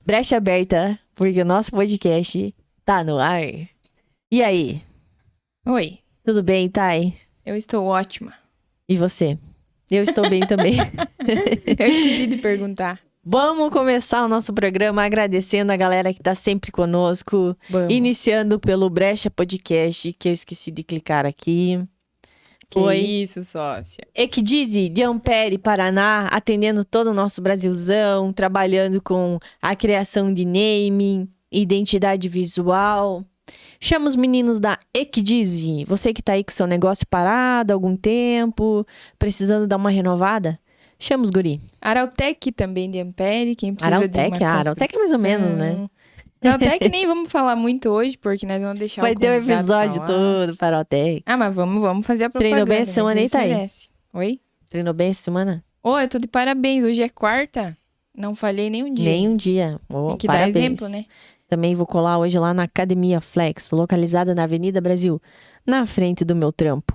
Brecha aberta, porque o nosso podcast tá no ar. E aí? Oi, Tudo bem, Thay? eu estou ótima. E você? Eu estou bem também. Eu esqueci de perguntar. Vamos começar o nosso programa agradecendo a galera que tá sempre conosco. Vamos. Iniciando pelo Brecha Podcast, que eu esqueci de clicar aqui. Que Foi isso, sócia. Equidize de Ampere, Paraná, atendendo todo o nosso Brasilzão, trabalhando com a criação de naming, identidade visual. Chama os meninos da Equidize. Você que tá aí com seu negócio parado há algum tempo, precisando dar uma renovada, chama os guri. Arautec também de Ampere, quem precisa Arautec? de uma Arautec é mais ou menos, né? construção. Arautec nem vamos falar muito hoje, porque nós vamos deixar Vai o ter um convidado episódio falar. todo para Arautec. Ah, mas vamos fazer a propaganda. Treinou bem essa semana, hein, Thay? Merece. Oi? Treinou bem essa semana? Ô, eu tô de parabéns. Hoje é quarta. Não falhei nenhum dia. Nem um dia. Oh, Tem que parabéns. dar exemplo, né? Também vou colar hoje lá na Academia Flex, localizada na Avenida Brasil, na frente do meu trampo.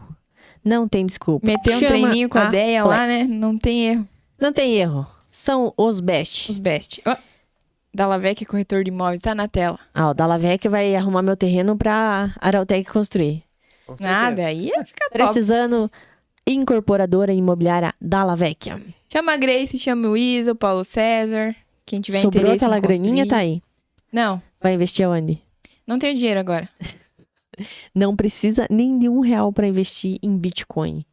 Não tem desculpa. Meter um Chama treininho com a ideia lá, né? Flex. Não tem erro. Não tem erro. São os best. Os best. Ó, Dalavec, corretor de imóveis, tá na tela. Ah, o Dalavec vai arrumar meu terreno pra Arautec construir. Com certeza. Nada, aí ia ficar top. Precisando, incorporadora imobiliária Dalavec. Chama a Grace, chama o Isa, o Paulo César. Quem tiver Sobrou interesse aquela em construir. graninha, tá aí. Não, Vai investir aonde? não tenho dinheiro agora. Não precisa nem de R$1 pra investir em Bitcoin.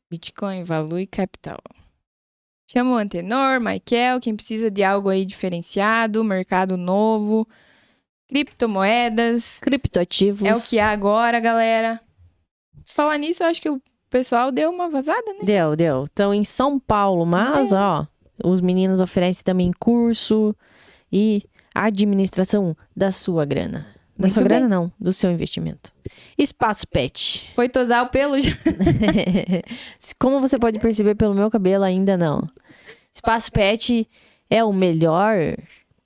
Bitcoin, Value Capital. Chama o Antenor, Michael, quem precisa de algo aí diferenciado, mercado novo, criptomoedas. Criptoativos. É o que há agora, galera. Falar nisso, eu acho que o pessoal deu uma vazada, né? Deu. Estão em São Paulo, mas, ó, os meninos oferecem também curso e administração da sua grana. Da Muito sua bem. grana, não, do seu investimento. Espaço Pet. Foi tosar o pelo já. Como você pode perceber pelo meu cabelo, ainda não. Espaço Pet é o melhor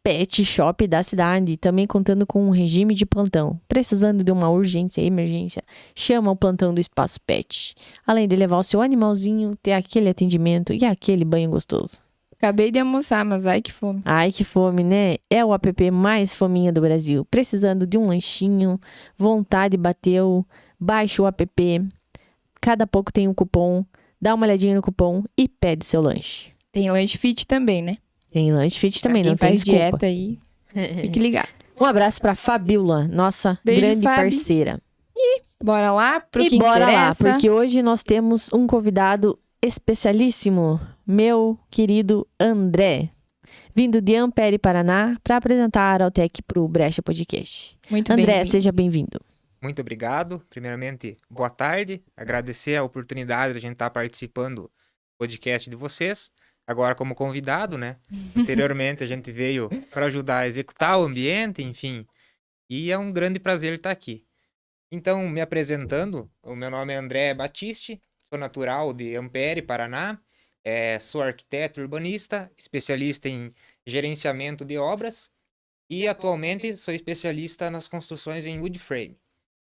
pet shop da cidade, também contando com um regime de plantão. Precisando de uma urgência, emergência, chama o plantão do Espaço Pet. Além de levar o seu animalzinho, ter aquele atendimento e aquele banho gostoso. Acabei de almoçar, mas ai que fome. Ai, que fome, né? É o app mais fominha do Brasil. Precisando de um lanchinho, vontade bateu, baixa o app. Cada pouco tem um cupom, dá uma olhadinha no cupom e pede seu lanche. Tem lanche fit também, né? Tem lanche fit também, Pra não quem tem faz desculpa. dieta aí, fique ligado. Um abraço pra Fabiola, nossa Beijo, grande Fabi. parceira. Bora lá pro E que bora interessa. lá, porque hoje nós temos um convidado especialíssimo, meu querido André, vindo de Ampere, Paraná, para apresentar a Arautec pro Brecha Podcast. Muito André, bem. seja bem-vindo. Muito obrigado. Primeiramente, boa tarde. Agradecer a oportunidade de a gente estar participando do podcast de vocês. Agora como convidado, né? Anteriormente a gente veio para ajudar a executar o ambiente, enfim. E é um grande prazer estar aqui. Então, me apresentando, o meu nome é André Batiste, sou natural de Ampere, Paraná. Sou arquiteto urbanista, especialista em gerenciamento de obras. E atualmente sou especialista nas construções em wood frame,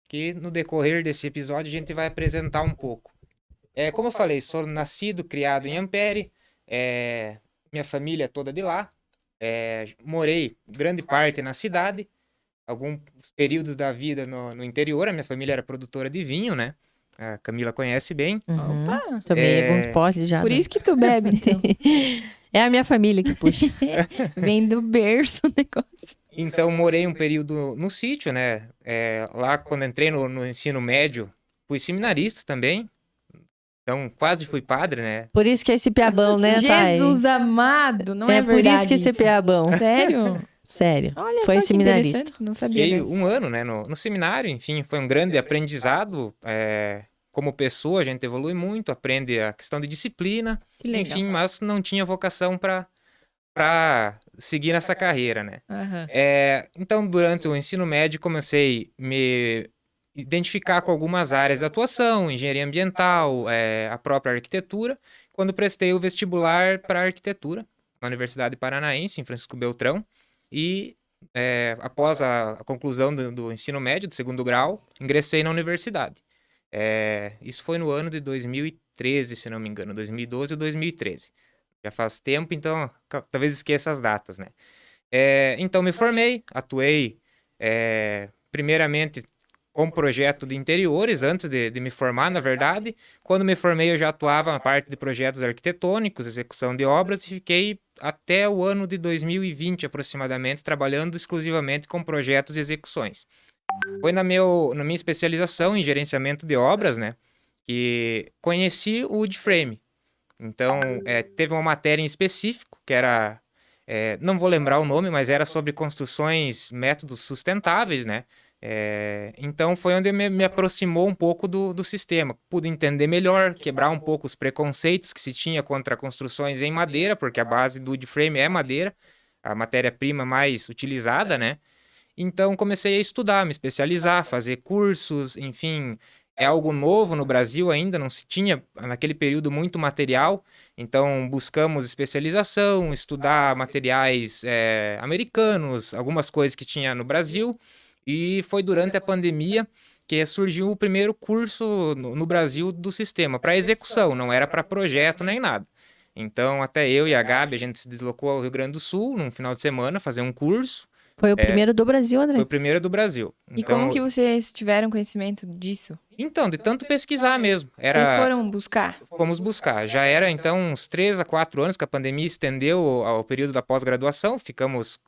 que no decorrer desse episódio a gente vai apresentar um pouco. Como eu falei, sou nascido, criado em Ampere, minha família é toda de lá, morei grande parte na cidade, alguns períodos da vida no interior. A minha família era produtora de vinho, né? A Camila conhece bem. Opa! Tomei alguns potes já. Por né? isso que tu bebe, então. É a minha família que puxa. Vem do berço o negócio. Então, morei um período no sítio, né? Lá, quando entrei no ensino médio, fui seminarista também. Então, quase fui padre, né? Por isso que é esse piabão, né, Thay? Jesus amado, não é por verdade isso que esse isso. piabão. Sério? Sério. Olha Foi só que seminarista. interessante, não sabia Fiquei dessa. um ano, né, no seminário, enfim, foi um grande aprendizado. Como pessoa, a gente evolui muito, aprende a questão de disciplina, Que legal. enfim, mas não tinha vocação para seguir nessa carreira, né? Aham. Então, durante o ensino médio, comecei a me identificar com algumas áreas de atuação, engenharia ambiental, a própria arquitetura, quando prestei o vestibular para arquitetura na Universidade Paranaense, em Francisco Beltrão, e após a conclusão do ensino médio, do segundo grau, ingressei na universidade. Isso foi no ano de 2013, se não me engano, 2012 ou 2013. Já faz tempo, então talvez esqueça as datas, né? Então me formei, atuei primeiramente com projeto de interiores, antes de me formar, na verdade. Quando me formei, eu já atuava na parte de projetos arquitetônicos, execução de obras, e fiquei até o ano de 2020, aproximadamente, trabalhando exclusivamente com projetos e execuções. Foi na minha especialização em gerenciamento de obras, né, que conheci o Woodframe. Então, teve uma matéria em específico, que era... não vou lembrar o nome, mas era sobre construções, métodos sustentáveis, né? Então foi onde me aproximou um pouco do sistema. Pude entender melhor, quebrar um pouco os preconceitos que se tinha contra construções em madeira, porque a base do woodframe é madeira, a matéria-prima mais utilizada, né? Então comecei a estudar, me especializar, fazer cursos, enfim, é algo novo no Brasil ainda, não se tinha naquele período muito material, então buscamos especialização, estudar materiais americanos, algumas coisas que tinha no Brasil. E foi durante a pandemia que surgiu o primeiro curso no Brasil do sistema, para execução, não era para projeto nem nada. Então, até eu e a Gabi, a gente se deslocou ao Rio Grande do Sul, num final de semana, fazer um curso. Foi o primeiro do Brasil, André? Foi o primeiro do Brasil. E como que vocês tiveram conhecimento disso? Então, de tanto pesquisar mesmo. Vocês foram buscar? Fomos buscar. Já era, então, uns 3 a 4 anos que a pandemia estendeu ao período da pós-graduação, ficamos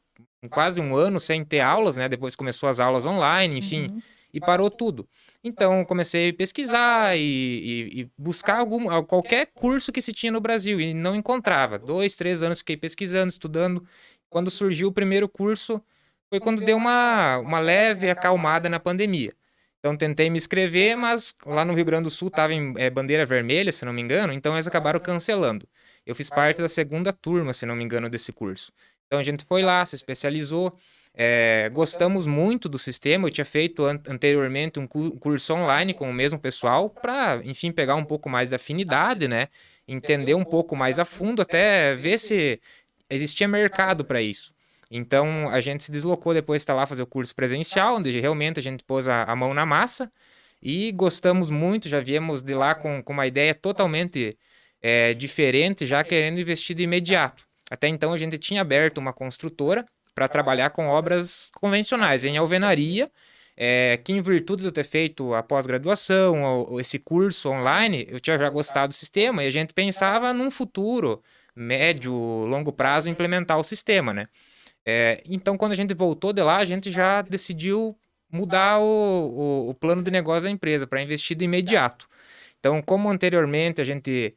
quase um ano sem ter aulas, né? Depois começou as aulas online, enfim, e parou tudo. Então, comecei a pesquisar e buscar qualquer curso que se tinha no Brasil e não encontrava. 2, 3 anos fiquei pesquisando, estudando. Quando surgiu o primeiro curso, foi quando deu uma leve acalmada na pandemia. Então, tentei me inscrever, mas lá no Rio Grande do Sul estava em bandeira vermelha, se não me engano, então eles acabaram cancelando. Eu fiz parte da segunda turma, se não me engano, desse curso. Então a gente foi lá, se especializou, gostamos muito do sistema. Eu tinha feito anteriormente um curso online com o mesmo pessoal para, enfim, pegar um pouco mais da afinidade, né? Entender um pouco mais a fundo, até ver se existia mercado para isso. Então a gente se deslocou depois de estar lá fazer o curso presencial, onde realmente a gente pôs a mão na massa e gostamos muito. Já viemos de lá com uma ideia totalmente diferente, já querendo investir de imediato. Até então a gente tinha aberto uma construtora para trabalhar com obras convencionais, em alvenaria, que em virtude de eu ter feito a pós-graduação, ou esse curso online, eu tinha já gostado do sistema e a gente pensava num futuro, médio, longo prazo, implementar o sistema, né? Então quando a gente voltou de lá, a gente já decidiu mudar o plano de negócio da empresa para investir de imediato. Então, como anteriormente a gente...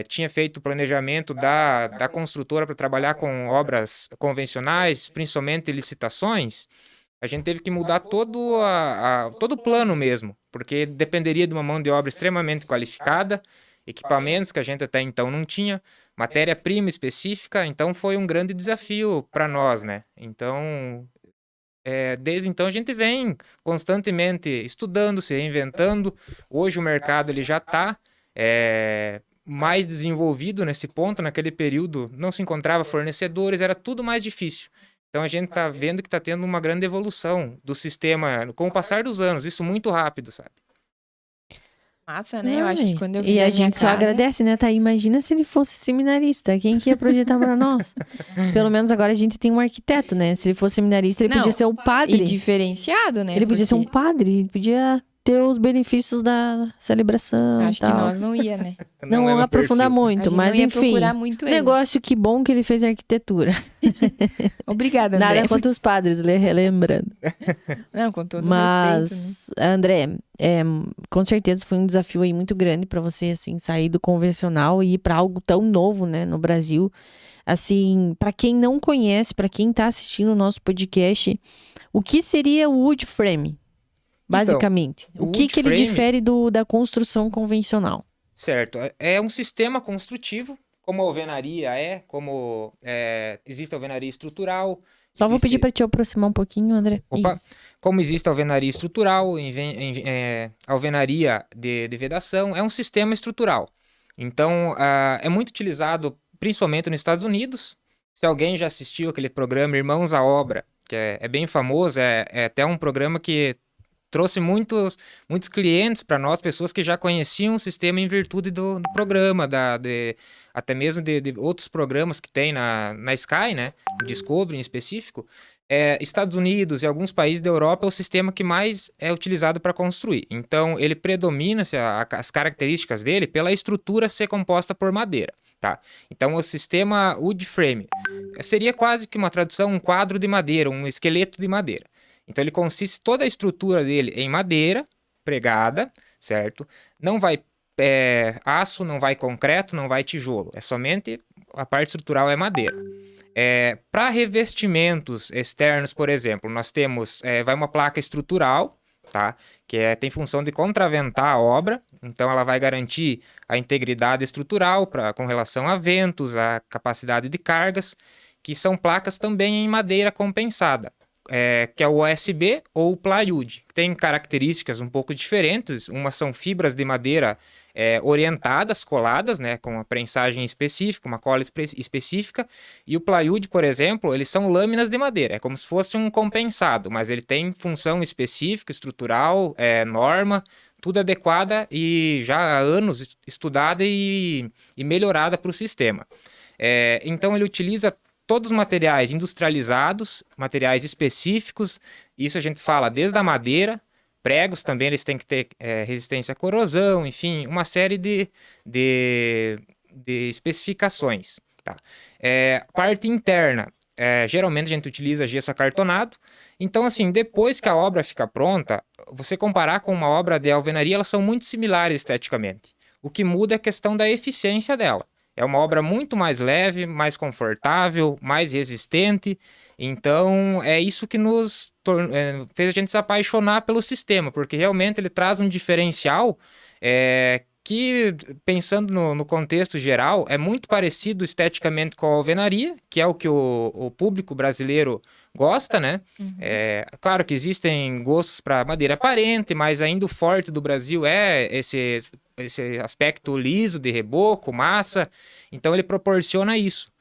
tinha feito o planejamento da construtora para trabalhar com obras convencionais, principalmente licitações, a gente teve que mudar todo o plano mesmo, porque dependeria de uma mão de obra extremamente qualificada, equipamentos que a gente até então não tinha, matéria-prima específica, então foi um grande desafio para nós, né? Então, desde então a gente vem constantemente estudando, se reinventando. Hoje o mercado ele já está mais desenvolvido nesse ponto. Naquele período não se encontrava fornecedores, era tudo mais difícil. Então a gente está vendo que está tendo uma grande evolução do sistema com o passar dos anos, isso muito rápido, sabe? Massa, né? Eu acho que quando eu E a gente só agradece, né, tá? Imagina se ele fosse seminarista, quem que ia projetar pra nós? Pelo menos agora a gente tem um arquiteto, né? Se ele fosse seminarista, ele podia ser o padre. E diferenciado, né? Ele podia ser um padre, ele podia ter os benefícios da celebração. Acho que nós não ia, né? Não aprofundar muito, mas enfim. Procurar muito ele. Negócio que bom que ele fez arquitetura. Obrigada, André. Nada contra os padres, relembrando. Não, com todo mas, respeito, né? André, com certeza foi um desafio aí muito grande para você, assim, sair do convencional e ir para algo tão novo, né, no Brasil. Assim, para quem não conhece, para quem tá assistindo o nosso podcast, o que seria o wood frame? Basicamente. Então, o que ele difere da construção convencional? Certo. É um sistema construtivo, como a alvenaria como existe a alvenaria estrutural. Só vou pedir para te aproximar um pouquinho, André. Opa. Como existe a alvenaria estrutural, alvenaria de vedação, é um sistema estrutural. Então, é muito utilizado principalmente nos Estados Unidos. Se alguém já assistiu aquele programa Irmãos à Obra, que é bem famoso, é até um programa que trouxe muitos clientes para nós, pessoas que já conheciam o sistema em virtude do programa, até mesmo de outros programas que tem na Sky, né? Discovery em específico. Estados Unidos e alguns países da Europa é o sistema que mais é utilizado para construir. Então, ele predomina as características dele pela estrutura ser composta por madeira. Tá? Então, o sistema wood frame seria quase que uma tradução, um quadro de madeira, um esqueleto de madeira. Então, ele consiste toda a estrutura dele em madeira pregada, certo? Não vai aço, não vai concreto, não vai tijolo. É somente a parte estrutural é madeira. Para revestimentos externos, por exemplo, nós temos vai uma placa estrutural, tá? Que tem função de contraventar a obra, então ela vai garantir a integridade estrutural com relação a ventos, a capacidade de cargas, que são placas também em madeira compensada. Que é o OSB ou o plywood, que tem características um pouco diferentes. Umas são fibras de madeira orientadas, coladas, né, com uma prensagem específica, uma cola específica, e o plywood, por exemplo, eles são lâminas de madeira, é como se fosse um compensado, mas ele tem função específica, estrutural, norma, tudo adequada e já há anos estudada e melhorada para o sistema. Então ele utiliza todos os materiais industrializados, materiais específicos, isso a gente fala desde a madeira, pregos também eles têm que ter resistência à corrosão, enfim, uma série de especificações. Tá? Parte interna, geralmente a gente utiliza gesso acartonado, então assim, depois que a obra fica pronta, você comparar com uma obra de alvenaria, elas são muito similares esteticamente. O que muda é a questão da eficiência dela. É uma obra muito mais leve, mais confortável, mais resistente. Então, é isso que nos fez a gente se apaixonar pelo sistema, porque realmente ele traz um diferencial que, pensando no contexto geral, é muito parecido esteticamente com a alvenaria, que é o que o público brasileiro gosta, né? Uhum. Claro que existem gostos para madeira aparente, mas ainda o forte do Brasil é esse aspecto liso de reboco, massa, então ele proporciona isso.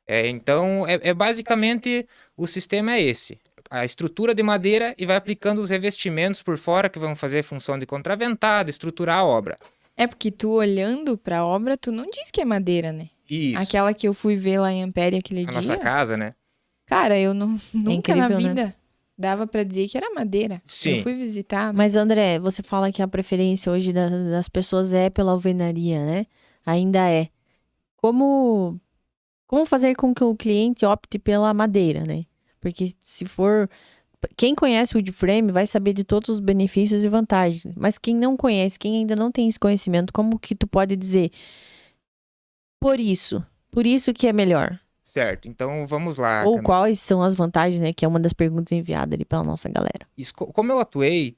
Então, basicamente, o sistema é esse. A estrutura de madeira e vai aplicando os revestimentos por fora que vão fazer função de contraventada, estruturar a obra. Porque tu olhando pra obra, tu não diz que é madeira, né? Isso. Aquela que eu fui ver lá em Ampere aquele dia. A nossa casa, né? Cara, eu nunca incrível, na vida... né? Dava pra dizer que era madeira. Sim. Eu fui visitar. Mas, André, você fala que a preferência hoje das pessoas é pela alvenaria, né? Ainda é. Como fazer com que o cliente opte pela madeira, né? Porque se for... Quem conhece o wood frame vai saber de todos os benefícios e vantagens. Mas quem não conhece, quem ainda não tem esse conhecimento, como que tu pode dizer? Por isso que é melhor. Certo, então vamos lá. Ou quais são as vantagens, né? Que é uma das perguntas enviadas ali pela nossa galera. Como eu atuei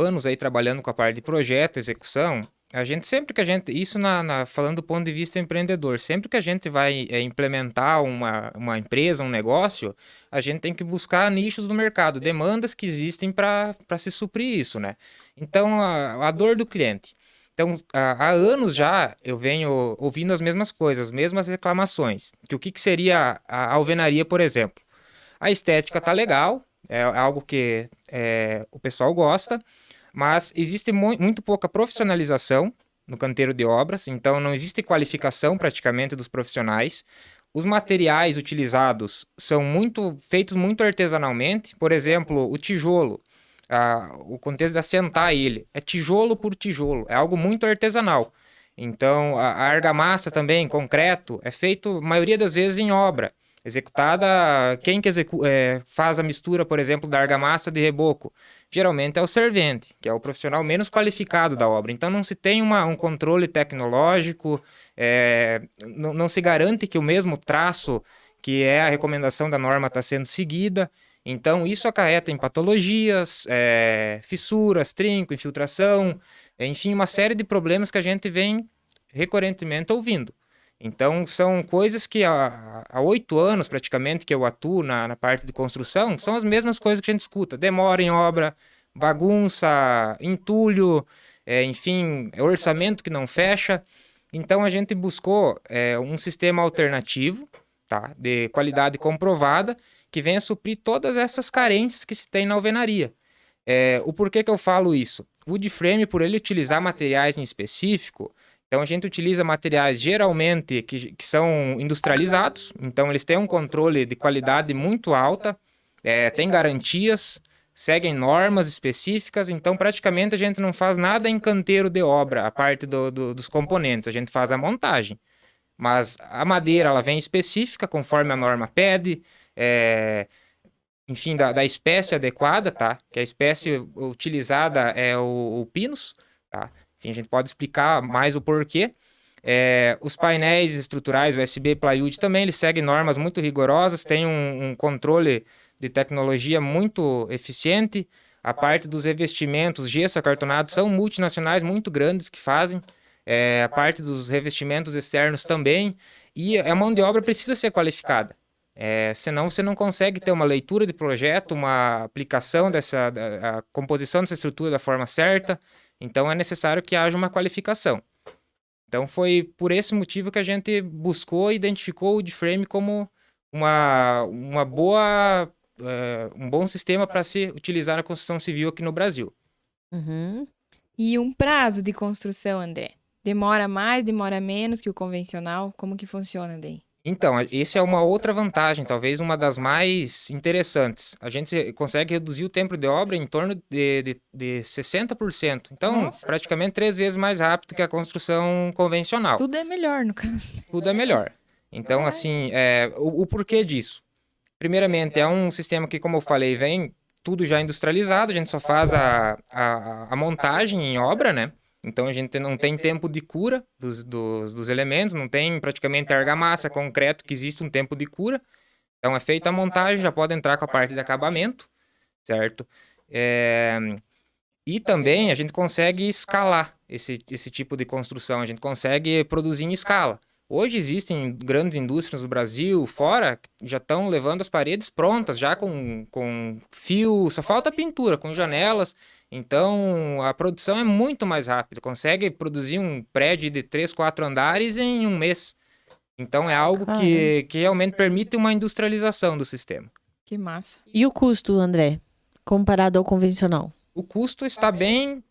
anos aí trabalhando com a parte de projeto, execução, isso falando do ponto de vista empreendedor, sempre que a gente vai implementar uma empresa, um negócio, a gente tem que buscar nichos do mercado, demandas que existem para se suprir isso, né? Então, a dor do cliente. Então, há anos já eu venho ouvindo as mesmas coisas, as mesmas reclamações. Que o que seria a alvenaria, por exemplo? A estética tá legal, é algo que o pessoal gosta, mas existe muito pouca profissionalização no canteiro de obras, então não existe qualificação praticamente dos profissionais. Os materiais utilizados são feitos muito artesanalmente, por exemplo, o tijolo. O contexto de assentar ele é tijolo por tijolo, é algo muito artesanal. Então, a argamassa também, concreto, é feito, a maioria das vezes, em obra. Executada, quem que faz a mistura, por exemplo, da argamassa de reboco? Geralmente é o servente, que é o profissional menos qualificado da obra. Então, não se tem um controle tecnológico, não se garante que o mesmo traço, que é a recomendação da norma, está sendo seguida. Então, isso acarreta em patologias, fissuras, trinco, infiltração, enfim, uma série de problemas que a gente vem recorrentemente ouvindo. Então, são coisas que há 8 anos, praticamente, que eu atuo na parte de construção, são as mesmas coisas que a gente escuta. Demora em obra, bagunça, entulho, enfim, orçamento que não fecha. Então, a gente buscou um sistema alternativo, tá, de qualidade comprovada, que venha suprir todas essas carências que se tem na alvenaria. O porquê que eu falo isso? O wood frame, por ele utilizar materiais em específico, então a gente utiliza materiais geralmente que são industrializados, então eles têm um controle de qualidade muito alta, tem garantias, seguem normas específicas, então praticamente a gente não faz nada em canteiro de obra, a parte dos componentes, a gente faz a montagem. Mas a madeira ela vem específica, conforme a norma pede, enfim, da espécie adequada, tá? Que a espécie utilizada é o pinus, tá? Enfim, a gente pode explicar mais o porquê. Os painéis estruturais USB Plywood também, eles seguem normas muito rigorosas, tem um controle de tecnologia muito eficiente. A parte dos revestimentos, gesso acartonado, são multinacionais muito grandes que fazem. A parte dos revestimentos externos também. E a mão de obra precisa ser qualificada. Senão você não consegue ter uma leitura de projeto, uma aplicação a composição dessa estrutura da forma certa. Então é necessário que haja uma qualificação. Então foi por esse motivo que a gente buscou e identificou o wood frame como uma boa, um bom sistema para se utilizar na construção civil aqui no Brasil. Uhum. E um prazo de construção, André? Demora mais, demora menos que o convencional? Como que funciona daí? Então, essa é uma outra vantagem, talvez uma das mais interessantes. A gente consegue reduzir o tempo de obra em torno de 60%. Então, Nossa. praticamente 3 vezes mais rápido que a construção convencional. Tudo é melhor, no caso. Tudo é melhor. Então, assim, o porquê disso? Primeiramente, é um sistema que, como eu falei, vem tudo já industrializado, a gente só faz a montagem em obra, né? Então a gente não tem tempo de cura dos elementos, não tem praticamente argamassa, concreto, que existe um tempo de cura. Então é feita a montagem, já pode entrar com a parte de acabamento, certo? E também a gente consegue escalar esse tipo de construção, a gente consegue produzir em escala. Hoje existem grandes indústrias no Brasil, fora, que já estão levando as paredes prontas, já com fio, só falta pintura, com janelas. Então, a produção é muito mais rápida. Consegue produzir um prédio de 3, 4 andares em um mês. Então, é algo que realmente permite uma industrialização do sistema. Que massa. E o custo, André, comparado ao convencional? O custo está bem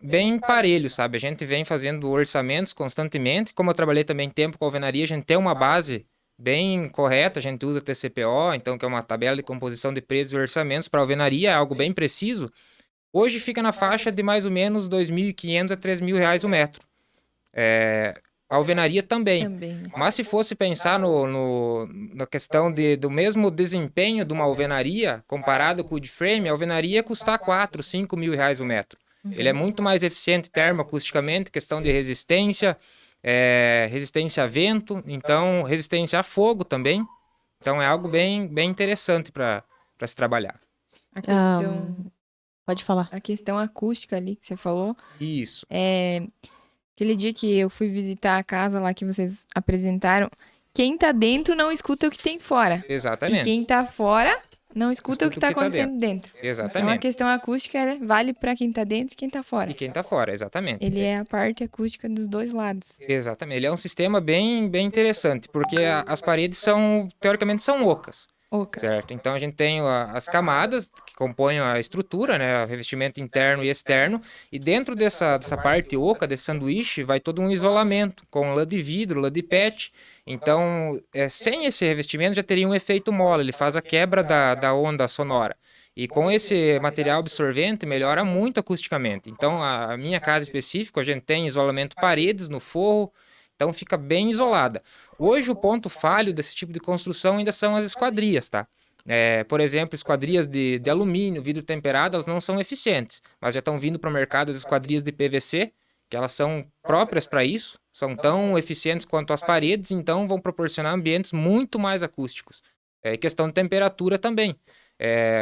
parelho, sabe? A gente vem fazendo orçamentos constantemente. Como eu trabalhei também tempo com alvenaria, a gente tem uma base bem correta. A gente usa TCPO, então, que é uma tabela de composição de preços e orçamentos para alvenaria, é algo bem preciso. Hoje fica na faixa de mais ou menos R$ 2.500 a R$ 3.000 o metro. A alvenaria também. Também. Mas se fosse pensar na questão do mesmo desempenho de uma alvenaria, comparado com o wood frame, a alvenaria ia custar R$ 4.000, 5.000 o metro. Ele é muito mais eficiente termoacusticamente, questão de resistência, resistência a vento, então resistência a fogo também. Então é algo bem interessante para se trabalhar. A questão... Pode falar. A questão acústica ali que você falou. Isso. Aquele dia que eu fui visitar a casa lá que vocês apresentaram, quem tá dentro não escuta o que tem fora. Exatamente. E quem tá fora não escuta o que tá acontecendo dentro. Exatamente. Então a questão acústica vale pra quem tá dentro e quem tá fora. E quem tá fora, exatamente. Ele é a parte acústica dos dois lados. Exatamente. Ele é um sistema bem interessante, porque as paredes teoricamente são ocas. Certo? Então a gente tem as camadas que compõem a estrutura, né? O revestimento interno e externo, e dentro dessa parte oca, desse sanduíche, vai todo um isolamento com lã de vidro, lã de PET. Então, sem esse revestimento já teria um efeito mola, ele faz a quebra da onda sonora. E com esse material absorvente melhora muito acusticamente. Então, a minha casa específica, a gente tem isolamento paredes no forro, então fica bem isolada. Hoje o ponto falho desse tipo de construção ainda são as esquadrias, tá? Por exemplo, esquadrias de alumínio, vidro temperado, elas não são eficientes, mas já estão vindo para o mercado as esquadrias de PVC, que elas são próprias para isso, são tão eficientes quanto as paredes, então vão proporcionar ambientes muito mais acústicos. Questão de temperatura também.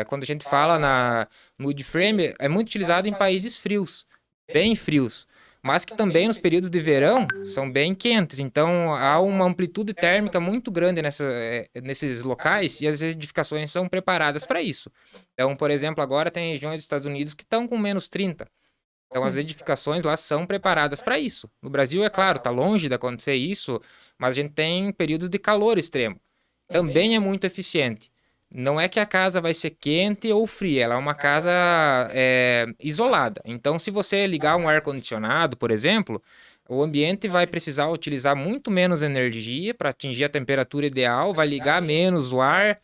Quando a gente fala no wood frame, é muito utilizado em países frios, bem frios. Mas que também nos períodos de verão são bem quentes, então há uma amplitude térmica muito grande nesses locais e as edificações são preparadas para isso. Então, por exemplo, agora tem regiões dos Estados Unidos que estão com menos 30. Então as edificações lá são preparadas para isso. No Brasil, é claro, está longe de acontecer isso, mas a gente tem períodos de calor extremo. Também é muito eficiente. não é que a casa vai ser quente ou fria, ela é uma casa isolada. Então, se você ligar um ar-condicionado, por exemplo, o ambiente vai precisar utilizar muito menos energia para atingir a temperatura ideal, vai ligar menos o ar.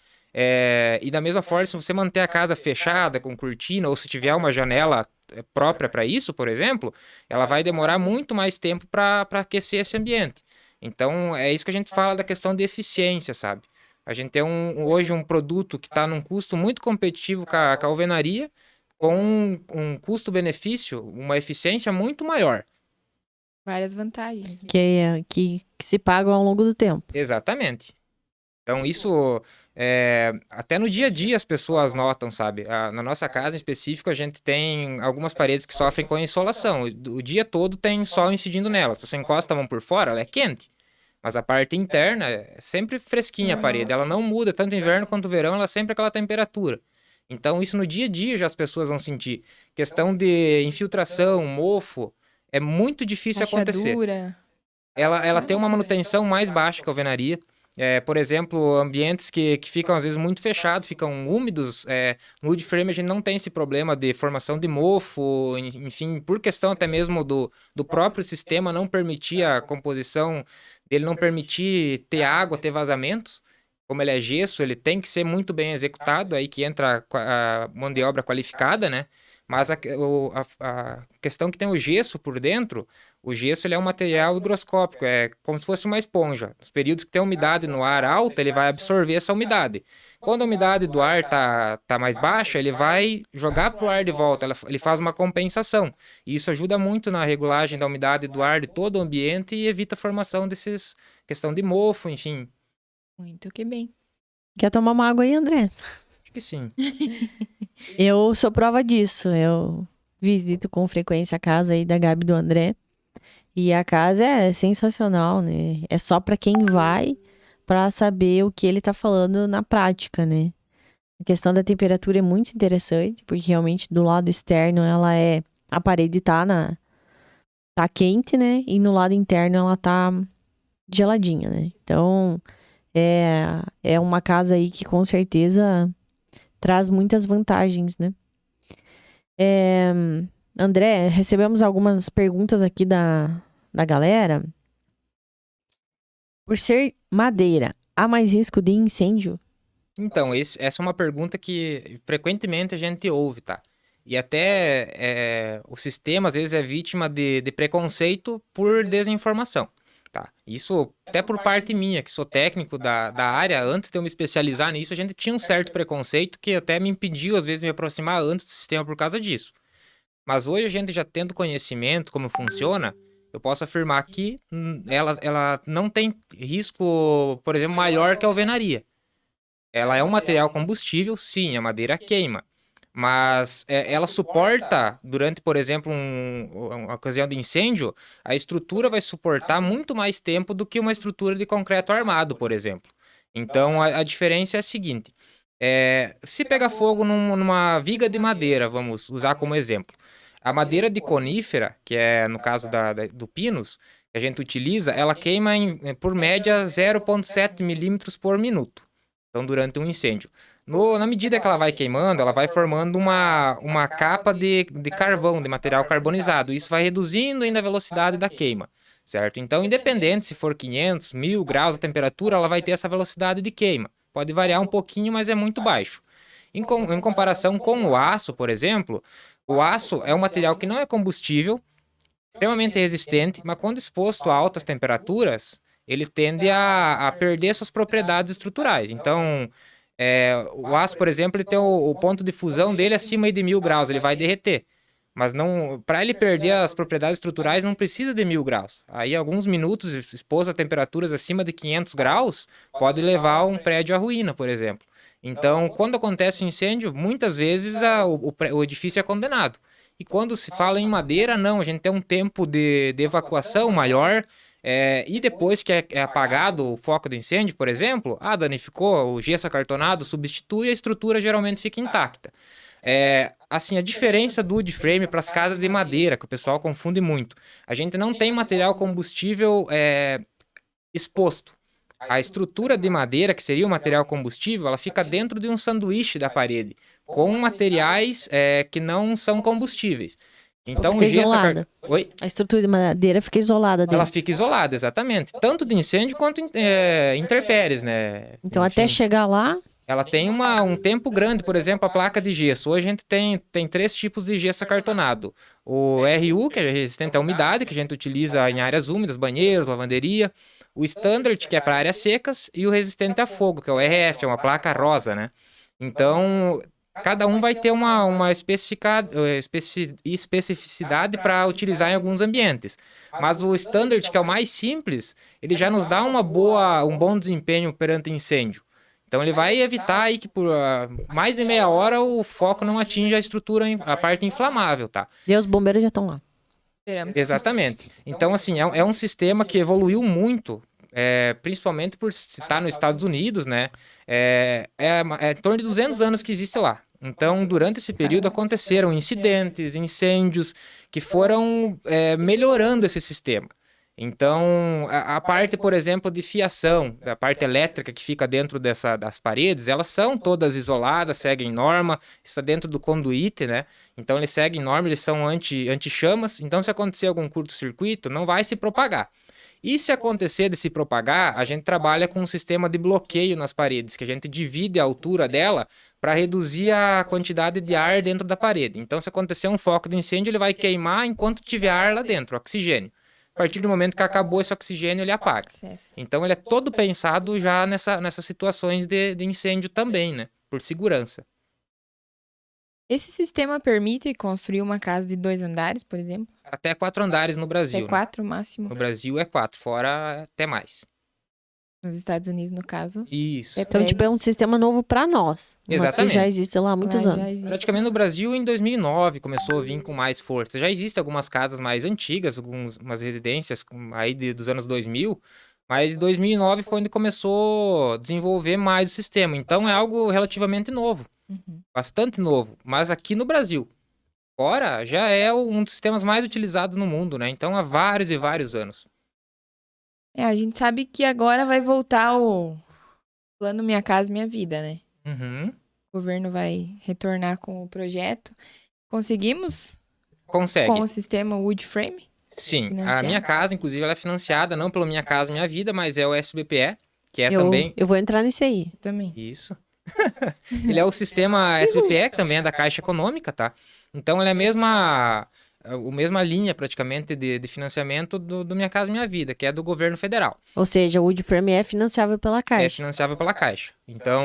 E da mesma forma, se você manter a casa fechada, com cortina, ou se tiver uma janela própria para isso, por exemplo, ela vai demorar muito mais tempo para aquecer esse ambiente. Então, é isso que a gente fala da questão de eficiência, sabe? A gente tem hoje um produto que está num custo muito competitivo com a alvenaria, com um custo-benefício, uma eficiência muito maior. Várias vantagens. Que se pagam ao longo do tempo. Exatamente. Então, isso, até no dia a dia as pessoas notam, sabe? Na nossa casa, em específico, a gente tem algumas paredes que sofrem com insolação. O dia todo tem sol incidindo nelas. Se você encosta a mão por fora, ela é quente. Mas a parte interna é sempre fresquinha a parede. Ela não muda, tanto inverno quanto verão, ela é sempre aquela temperatura. Então, isso no dia a dia já as pessoas vão sentir. Questão de infiltração, mofo, é muito difícil acontecer. Rachadura. Ela tem uma manutenção mais baixa que a alvenaria. Por exemplo, ambientes que ficam às vezes muito fechados, ficam úmidos. No wood frame a gente não tem esse problema de formação de mofo, enfim, por questão até mesmo do próprio sistema não permitir a composição, dele não permitir ter água, ter vazamentos. Como ele é gesso, ele tem que ser muito bem executado, aí que entra a mão de obra qualificada, né? Mas a questão que tem o gesso por dentro, o gesso ele é um material higroscópico, é como se fosse uma esponja. Nos períodos que tem umidade no ar alta, ele vai absorver essa umidade. Quando a umidade do ar tá mais baixa, ele vai jogar para o ar de volta, ele faz uma compensação. E isso ajuda muito na regulagem da umidade do ar de todo o ambiente e evita a formação questão de mofo, enfim. Muito que bem. Quer tomar uma água aí, André? Acho que sim. Eu sou prova disso. Eu visito com frequência a casa aí da Gabi e do André. E a casa é sensacional, né? É só pra quem vai pra saber o que ele tá falando na prática, né? A questão da temperatura é muito interessante, porque realmente do lado externo a parede tá quente, né? E no lado interno ela tá geladinha, né? Então, é uma casa aí que com certeza traz muitas vantagens, né? André, recebemos algumas perguntas aqui da galera. Por ser madeira, há mais risco de incêndio? Então, essa é uma pergunta que frequentemente a gente ouve, tá? E até o sistema, às vezes, é vítima de preconceito por desinformação, tá? Isso até por parte minha, que sou técnico da área, antes de eu me especializar nisso, a gente tinha um certo preconceito que até me impediu, às vezes, de me aproximar antes do sistema por causa disso. Mas hoje a gente já tendo conhecimento como funciona, eu posso afirmar que ela não tem risco, por exemplo, maior que a alvenaria. Ela é um material combustível, sim, a madeira queima. Mas ela suporta, durante, por exemplo, uma ocasião de incêndio, a estrutura vai suportar muito mais tempo do que uma estrutura de concreto armado, por exemplo. Então, a diferença é a seguinte. Se pega fogo numa viga de madeira, vamos usar como exemplo. A madeira de conífera, que é no caso do pinus, que a gente utiliza, ela queima por média 0,7 milímetros por minuto. Então, durante um incêndio. Na medida que ela vai queimando, ela vai formando uma capa de carvão, de material carbonizado. Isso vai reduzindo ainda a velocidade da queima, certo? Então, independente se for 500, 1000 graus a temperatura, ela vai ter essa velocidade de queima. Pode variar um pouquinho, mas é muito baixo. Em comparação com o aço, por exemplo, o aço é um material que não é combustível, extremamente resistente, mas quando exposto a altas temperaturas, ele tende a perder suas propriedades estruturais. Então, o aço, por exemplo, ele tem o ponto de fusão dele acima de 1000 graus, ele vai derreter. Mas para ele perder as propriedades estruturais, não precisa de 1000 graus. Aí, alguns minutos exposto a temperaturas acima de 500 graus, pode levar um prédio à ruína, por exemplo. Então, quando acontece um incêndio, muitas vezes o edifício é condenado. E quando se fala em madeira, não, a gente tem um tempo de evacuação maior. E depois que é apagado o foco do incêndio, por exemplo, danificou, o gesso acartonado substitui, a estrutura geralmente fica intacta. Assim, a diferença do wood frame para as casas de madeira, que o pessoal confunde muito. A gente não tem material combustível exposto. A estrutura de madeira, que seria o material combustível, ela fica dentro de um sanduíche da parede, com materiais que não são combustíveis. Então, Fica o gesso... isolada. Oi? A estrutura de madeira fica isolada Ela dele. fica isolada, exatamente. Tanto de incêndio quanto intempéries, né? Então, Enfim, até chegar lá, ela tem um tempo grande, por exemplo, a placa de gesso. Hoje a gente tem 3 tipos de gesso acartonado. O RU, que é resistente à umidade, que a gente utiliza em áreas úmidas, banheiros, lavanderia. O Standard, que é para áreas secas. E o resistente a fogo, que é o RF, é uma placa rosa, né? Então, cada um vai ter uma especificidade para utilizar em alguns ambientes. Mas o Standard, que é o mais simples, ele já nos dá um bom desempenho perante incêndio. Então ele vai evitar aí que por mais de meia hora o foco não atinja a estrutura, a parte inflamável, tá? e os bombeiros já estão lá. Esperamos. Exatamente. Então, assim, é um sistema que evoluiu muito, principalmente por estar nos Estados Unidos, né? É em torno de 200 anos que existe lá. Então, durante esse período aconteceram incidentes, incêndios, que foram melhorando esse sistema. Então, a parte, por exemplo, de fiação, da parte elétrica que fica dentro das paredes, elas são todas isoladas, seguem norma, está dentro do conduíte, né? Então, eles seguem norma, eles são anti-chamas. Então, se acontecer algum curto-circuito, não vai se propagar. E se acontecer de se propagar, a gente trabalha com um sistema de bloqueio nas paredes, que a gente divide a altura dela para reduzir a quantidade de ar dentro da parede. Então, se acontecer um foco de incêndio, ele vai queimar enquanto tiver ar lá dentro, oxigênio. A partir do momento que acabou esse oxigênio, ele apaga. Então, ele é todo pensado já nessas situações de incêndio também, né? Por segurança. Esse sistema permite construir uma casa de 2 andares, por exemplo? Até 4 andares no Brasil. Até 4 máximo. No Brasil é 4, fora até mais. Nos Estados Unidos, no caso. Isso. Então, tipo, é um sistema novo para nós. Mas que Exatamente. já existe lá há muitos Lá já anos. existe. Praticamente no Brasil, em 2009, começou a vir com mais força. Já existem algumas casas mais antigas, umas residências aí dos anos 2000, mas em 2009 foi onde começou a desenvolver mais o sistema. Então, é algo relativamente novo, bastante novo, mas aqui no Brasil. Fora, já é um dos sistemas mais utilizados no mundo, né? Então, há vários e vários anos. A gente sabe que agora vai voltar o plano Minha Casa Minha Vida, né? Uhum. O governo vai retornar com o projeto. Conseguimos? Consegue. Com o sistema Wood Frame? Sim, financiar. a minha casa, inclusive, ela é financiada não pelo Minha Casa Minha Vida, mas é o SBPE, que é também... Eu vou entrar nesse aí. Também. Isso. Ele é o sistema SBPE, que também é da Caixa Econômica, tá? Então, ele é a mesma linha, praticamente, de financiamento do Minha Casa Minha Vida, que é do governo federal. Ou seja, o Wood Frame é financiável pela É Caixa. financiável pela Caixa. Então,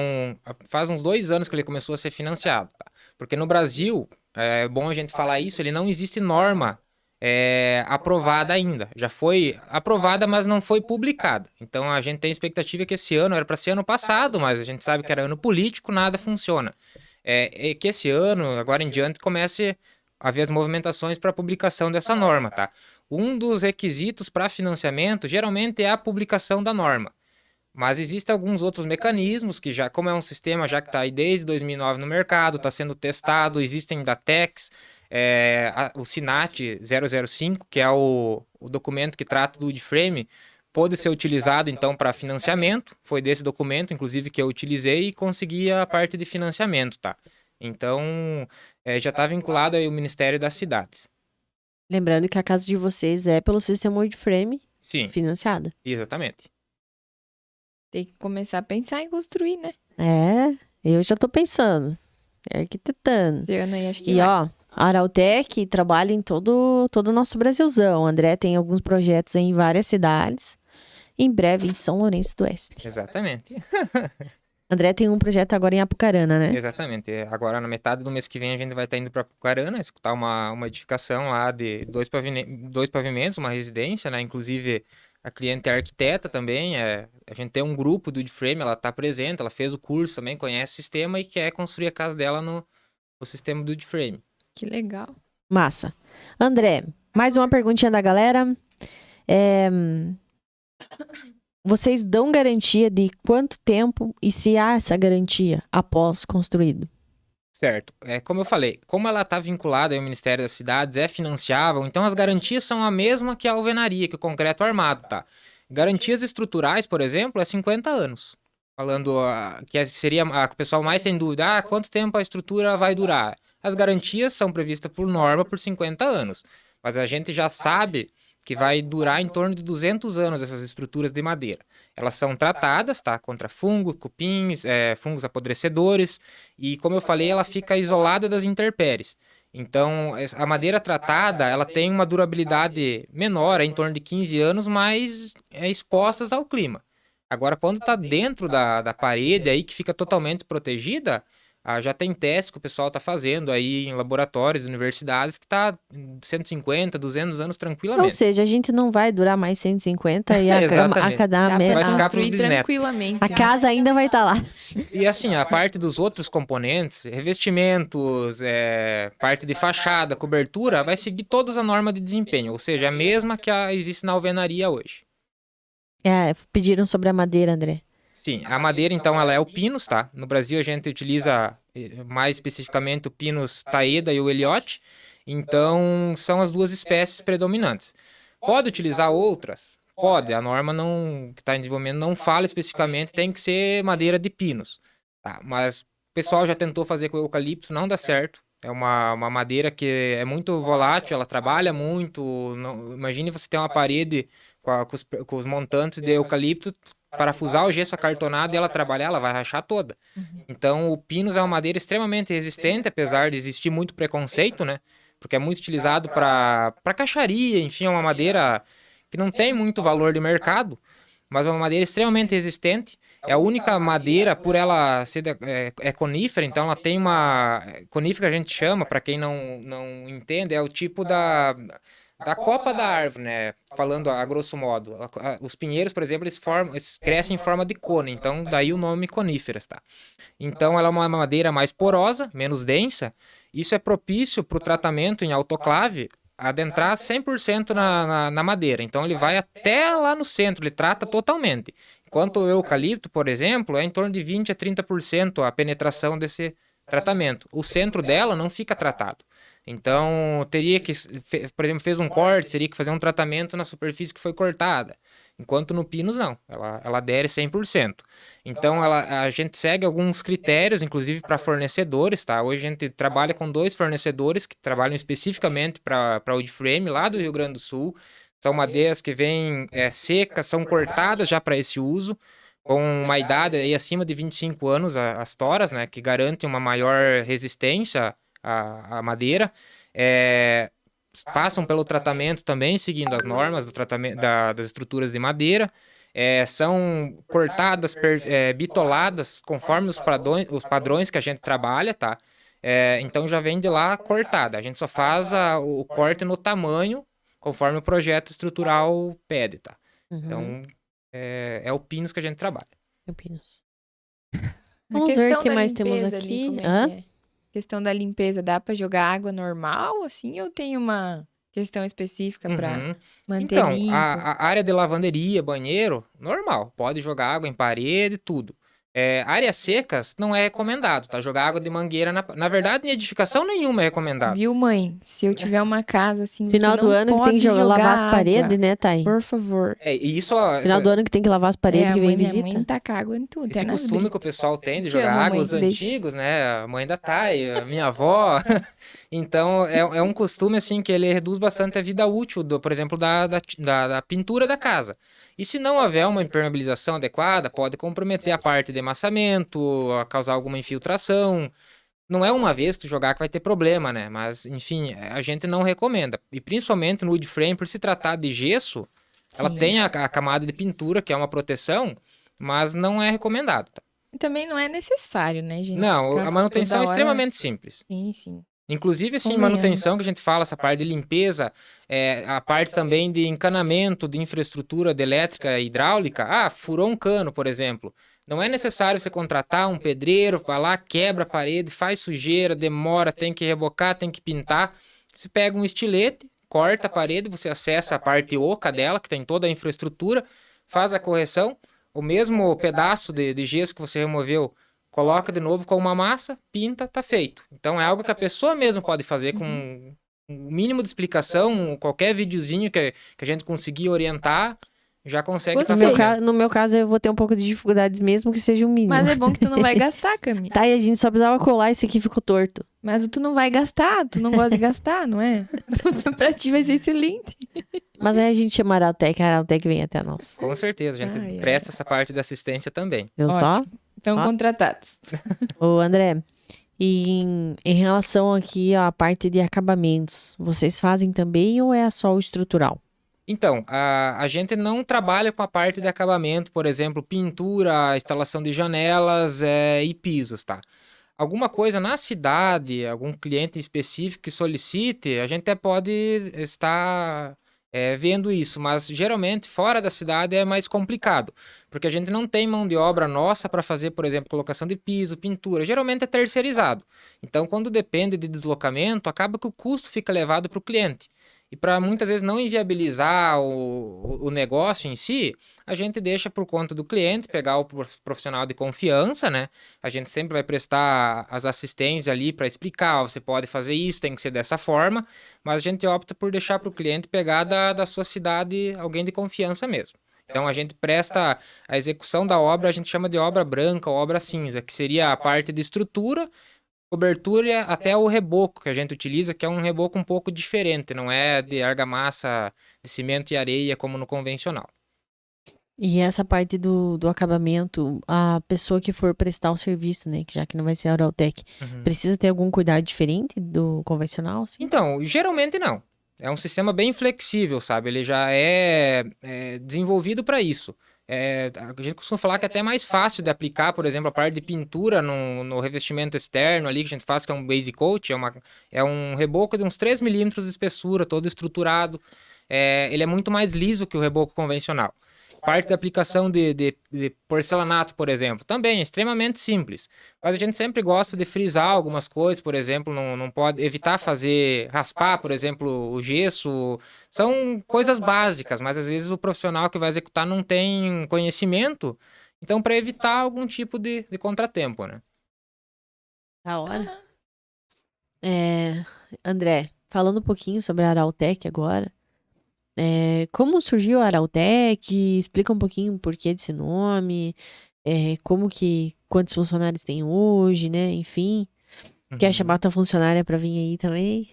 faz uns 2 anos que ele começou a ser financiado, tá? Porque no Brasil, é bom a gente falar isso, ele não existe norma aprovada ainda. Já foi aprovada, mas não foi publicada. Então, a gente tem expectativa que esse ano, era para ser ano passado, mas a gente sabe que era ano político, nada funciona. Que esse ano, agora em diante, comece a haver as movimentações para a publicação dessa norma, tá? Um dos requisitos para financiamento, geralmente, é a publicação da norma. Mas existem alguns outros mecanismos que já, como é um sistema já que está aí desde 2009 no mercado, está sendo testado, existem DATEX, o SINAT 005, que é o documento que trata do wood frame, pode ser utilizado então para financiamento. Foi desse documento, inclusive, que eu utilizei e consegui a parte de financiamento, tá? Então, já está vinculado aí o Ministério das Cidades. Lembrando que a casa de vocês é pelo sistema Wood Frame Sim, financiada. exatamente. Tem que começar a pensar em construir, né? Eu já tô pensando. Arquitetando. Esse ano aí acho que E vai. ó, a Arautec trabalha em todo o nosso Brasilzão. O André tem alguns projetos em várias cidades. Em breve em São Lourenço do Oeste. Exatamente. André tem um projeto agora em Apucarana, né? Exatamente. Agora, na metade do mês que vem, a gente vai estar indo para Apucarana, executar uma edificação lá de 2 pavimentos, uma residência, né? Inclusive, a cliente é arquiteta também. A gente tem um grupo do wood frame, ela está presente, ela fez o curso também, conhece o sistema e quer construir a casa dela no sistema do wood frame. Que legal. Massa. André, mais uma perguntinha da galera. Vocês dão garantia de quanto tempo e se há essa garantia após construído? Certo. Como eu falei, como ela está vinculada ao Ministério das Cidades, é financiável, então as garantias são a mesma que a alvenaria, que o concreto armado, tá? Garantias estruturais, por exemplo, é 50 anos. Falando que seria que o pessoal mais tem dúvida, quanto tempo a estrutura vai durar? As garantias são previstas por norma por 50 anos, mas a gente já sabe que vai durar em torno de 200 anos essas estruturas de madeira. Elas são tratadas, tá? Contra fungos, cupins, fungos apodrecedores, e como eu falei, ela fica isolada das intempéries. Então, a madeira tratada, ela tem uma durabilidade menor, em torno de 15 anos, mas expostas ao clima. Agora, quando está dentro da parede, aí que fica totalmente protegida, já tem testes que o pessoal está fazendo aí em laboratórios, universidades, que está 150, 200 anos Ou tranquilamente. seja, a gente não vai durar mais 150 e a Exatamente. Vai ficar pros construir bisnetos. tranquilamente. a casa ainda vai estar lá. E assim, a parte dos outros componentes, revestimentos, parte de fachada, cobertura, vai seguir todas a norma de desempenho, ou seja, a mesma que existe na alvenaria hoje. Pediram sobre a madeira, André. Sim, a madeira, então, ela é o pinus, tá? No Brasil, a gente utiliza mais especificamente o pinus taeda e o Elliott. Então, são as duas espécies predominantes. Pode utilizar outras? Pode. A norma que está em desenvolvimento não fala especificamente, tem que ser madeira de pinus. Tá? Mas o pessoal já tentou fazer com eucalipto, não dá certo. É uma madeira que é muito volátil, ela trabalha muito. Imagine você ter uma parede com os montantes de eucalipto, parafusar o gesso acartonado e ela trabalhar, ela vai rachar toda. Então, o pinus é uma madeira extremamente resistente, apesar de existir muito preconceito, né? Porque é muito utilizado para caixaria, enfim, é uma madeira que não tem muito valor de mercado, mas é uma madeira extremamente resistente. É a única madeira, por ela ser conífera, então ela tem uma... Conífera a gente chama, para quem não entende, é o tipo da copa da árvore, né? Falando a grosso modo. Os pinheiros, por exemplo, eles crescem em forma de cone, então daí o nome coníferas, tá? Então ela é uma madeira mais porosa, menos densa. Isso é propício para o tratamento em autoclave adentrar 100% na madeira. Então ele vai até lá no centro, ele trata totalmente. Enquanto o eucalipto, por exemplo, é em torno de 20 a 30% a penetração desse tratamento. O centro dela não fica tratado. Então, teria que, por exemplo, fez um corte, teria que fazer um tratamento na superfície que foi cortada. Enquanto no pinus, não. Ela adere 100%. Então, a gente segue alguns critérios, inclusive para fornecedores, tá? Hoje a gente trabalha com 2 fornecedores que trabalham especificamente para wood frame, lá do Rio Grande do Sul. São madeiras que vêm secas, são cortadas já para esse uso, com uma idade aí acima de 25 anos, as toras, né? Que garantem uma maior resistência a madeira, passam pelo tratamento também, seguindo as normas do tratamento das estruturas de madeira, são cortadas, bitoladas, conforme os padrões que a gente trabalha, tá? Então já vem de lá cortada, a gente só faz o corte no tamanho, conforme o projeto estrutural pede, tá? Então, é o pinus que a gente trabalha. O pinus. A Vamos ver questão o que da mais temos limpeza aqui. ali, como é que é? Questão da limpeza, dá pra jogar água normal, assim, ou tem uma questão específica pra manter Então, limpo? a área de lavanderia, banheiro, normal. Pode jogar água em parede, tudo. Áreas secas não é recomendado, tá? Jogar água de mangueira, na verdade, em edificação nenhuma é recomendado. Viu, mãe? Se eu tiver uma casa assim, Final você do não ano que tem que pode lavar as água, paredes, né, Thay? por favor. E isso, Final do ano que tem que lavar as paredes que vem Minha visita. mãe taca água em tudo. esse até nas costume britas. que o pessoal tem de Te jogar amo, água, mãe. os Beijo. antigos, né? A mãe da Thay, a minha avó. Então, é um costume, assim, que ele reduz bastante a vida útil, por exemplo, da pintura da casa. E se não houver uma impermeabilização adequada, pode comprometer a parte de amassamento, causar alguma infiltração. Não é uma vez que tu jogar que vai ter problema, né? Mas, enfim, a gente não recomenda. E principalmente no wood frame, por se tratar de gesso, ela Sim. tem a camada de pintura, que é uma proteção, mas não é recomendado, tá? E também não é necessário, né, gente? Não, Ficar a manutenção é toda hora- extremamente simples. Sim, sim. Inclusive, assim, Convenhamos. manutenção que a gente fala, essa parte de limpeza, a parte também de encanamento de infraestrutura de elétrica e hidráulica. Furou um cano, por exemplo. Não é necessário você contratar um pedreiro, vai lá, quebra a parede, faz sujeira, demora, tem que rebocar, tem que pintar. Você pega um estilete, corta a parede, você acessa a parte oca dela, que tem toda a infraestrutura, faz a correção, o mesmo pedaço de gesso que você removeu, coloca de novo com uma massa, pinta, tá feito. Então é algo que a pessoa mesmo pode fazer com o mínimo de explicação, qualquer videozinho que a gente conseguir orientar, já consegue Custa estar No meu, feio. fazendo. no meu caso, eu vou ter um pouco de dificuldades mesmo que seja um mínimo. Mas é bom que tu não vai gastar, Cami. Tá, e a gente só precisava colar, esse aqui ficou torto. Mas tu não vai gastar, tu não gosta de gastar, não é? Pra ti vai ser excelente. Mas aí a gente chama a Araltec vem até nós. Com certeza, a gente Ai, ai, presta essa parte da assistência também. Viu só? Então, Só? contratados. Ô, André, e em relação aqui à parte de acabamentos, vocês fazem também ou é só o estrutural? Então, a gente não trabalha com a parte de acabamento, por exemplo, pintura, instalação de janelas e pisos, tá? Alguma coisa na cidade, algum cliente específico que solicite, a gente até pode estar vendo isso, mas geralmente fora da cidade é mais complicado, porque a gente não tem mão de obra nossa para fazer, por exemplo, colocação de piso, pintura, geralmente é terceirizado. Então, quando depende de deslocamento, acaba que o custo fica levado para o cliente. E para muitas vezes não inviabilizar o negócio em si, a gente deixa por conta do cliente, pegar o profissional de confiança, né? A gente sempre vai prestar as assistências ali para explicar, ó, você pode fazer isso, tem que ser dessa forma, mas a gente opta por deixar para o cliente pegar da sua cidade alguém de confiança mesmo. Então a gente presta a execução da obra, a gente chama de obra branca ou obra cinza, que seria a parte de estrutura, cobertura até o reboco que a gente utiliza, que é um reboco um pouco diferente, não é de argamassa, de cimento e areia como no convencional. E essa parte do acabamento, a pessoa que for prestar o serviço, né, que já que não vai ser a Araltec, precisa ter algum cuidado diferente do convencional, assim? Então, geralmente não. É um sistema bem flexível, sabe? Ele já é desenvolvido para isso. A gente costuma falar que é até mais fácil de aplicar, por exemplo, a parte de pintura no revestimento externo ali que a gente faz, que é um base coat, é um reboco de uns 3 milímetros de espessura, todo estruturado. Ele é muito mais liso que o reboco convencional. Parte da aplicação de porcelanato, por exemplo, também é extremamente simples. Mas a gente sempre gosta de frisar algumas coisas, por exemplo, não pode evitar raspar, por exemplo, o gesso. São coisas básicas, mas às vezes o profissional que vai executar não tem conhecimento. Então, para evitar algum tipo de contratempo, né? Da hora. André, falando um pouquinho sobre a Araltec agora, como surgiu a Araltec? Explica um pouquinho o porquê desse nome, quantos funcionários tem hoje, né? Enfim. Quer chamar tua funcionária pra vir aí também?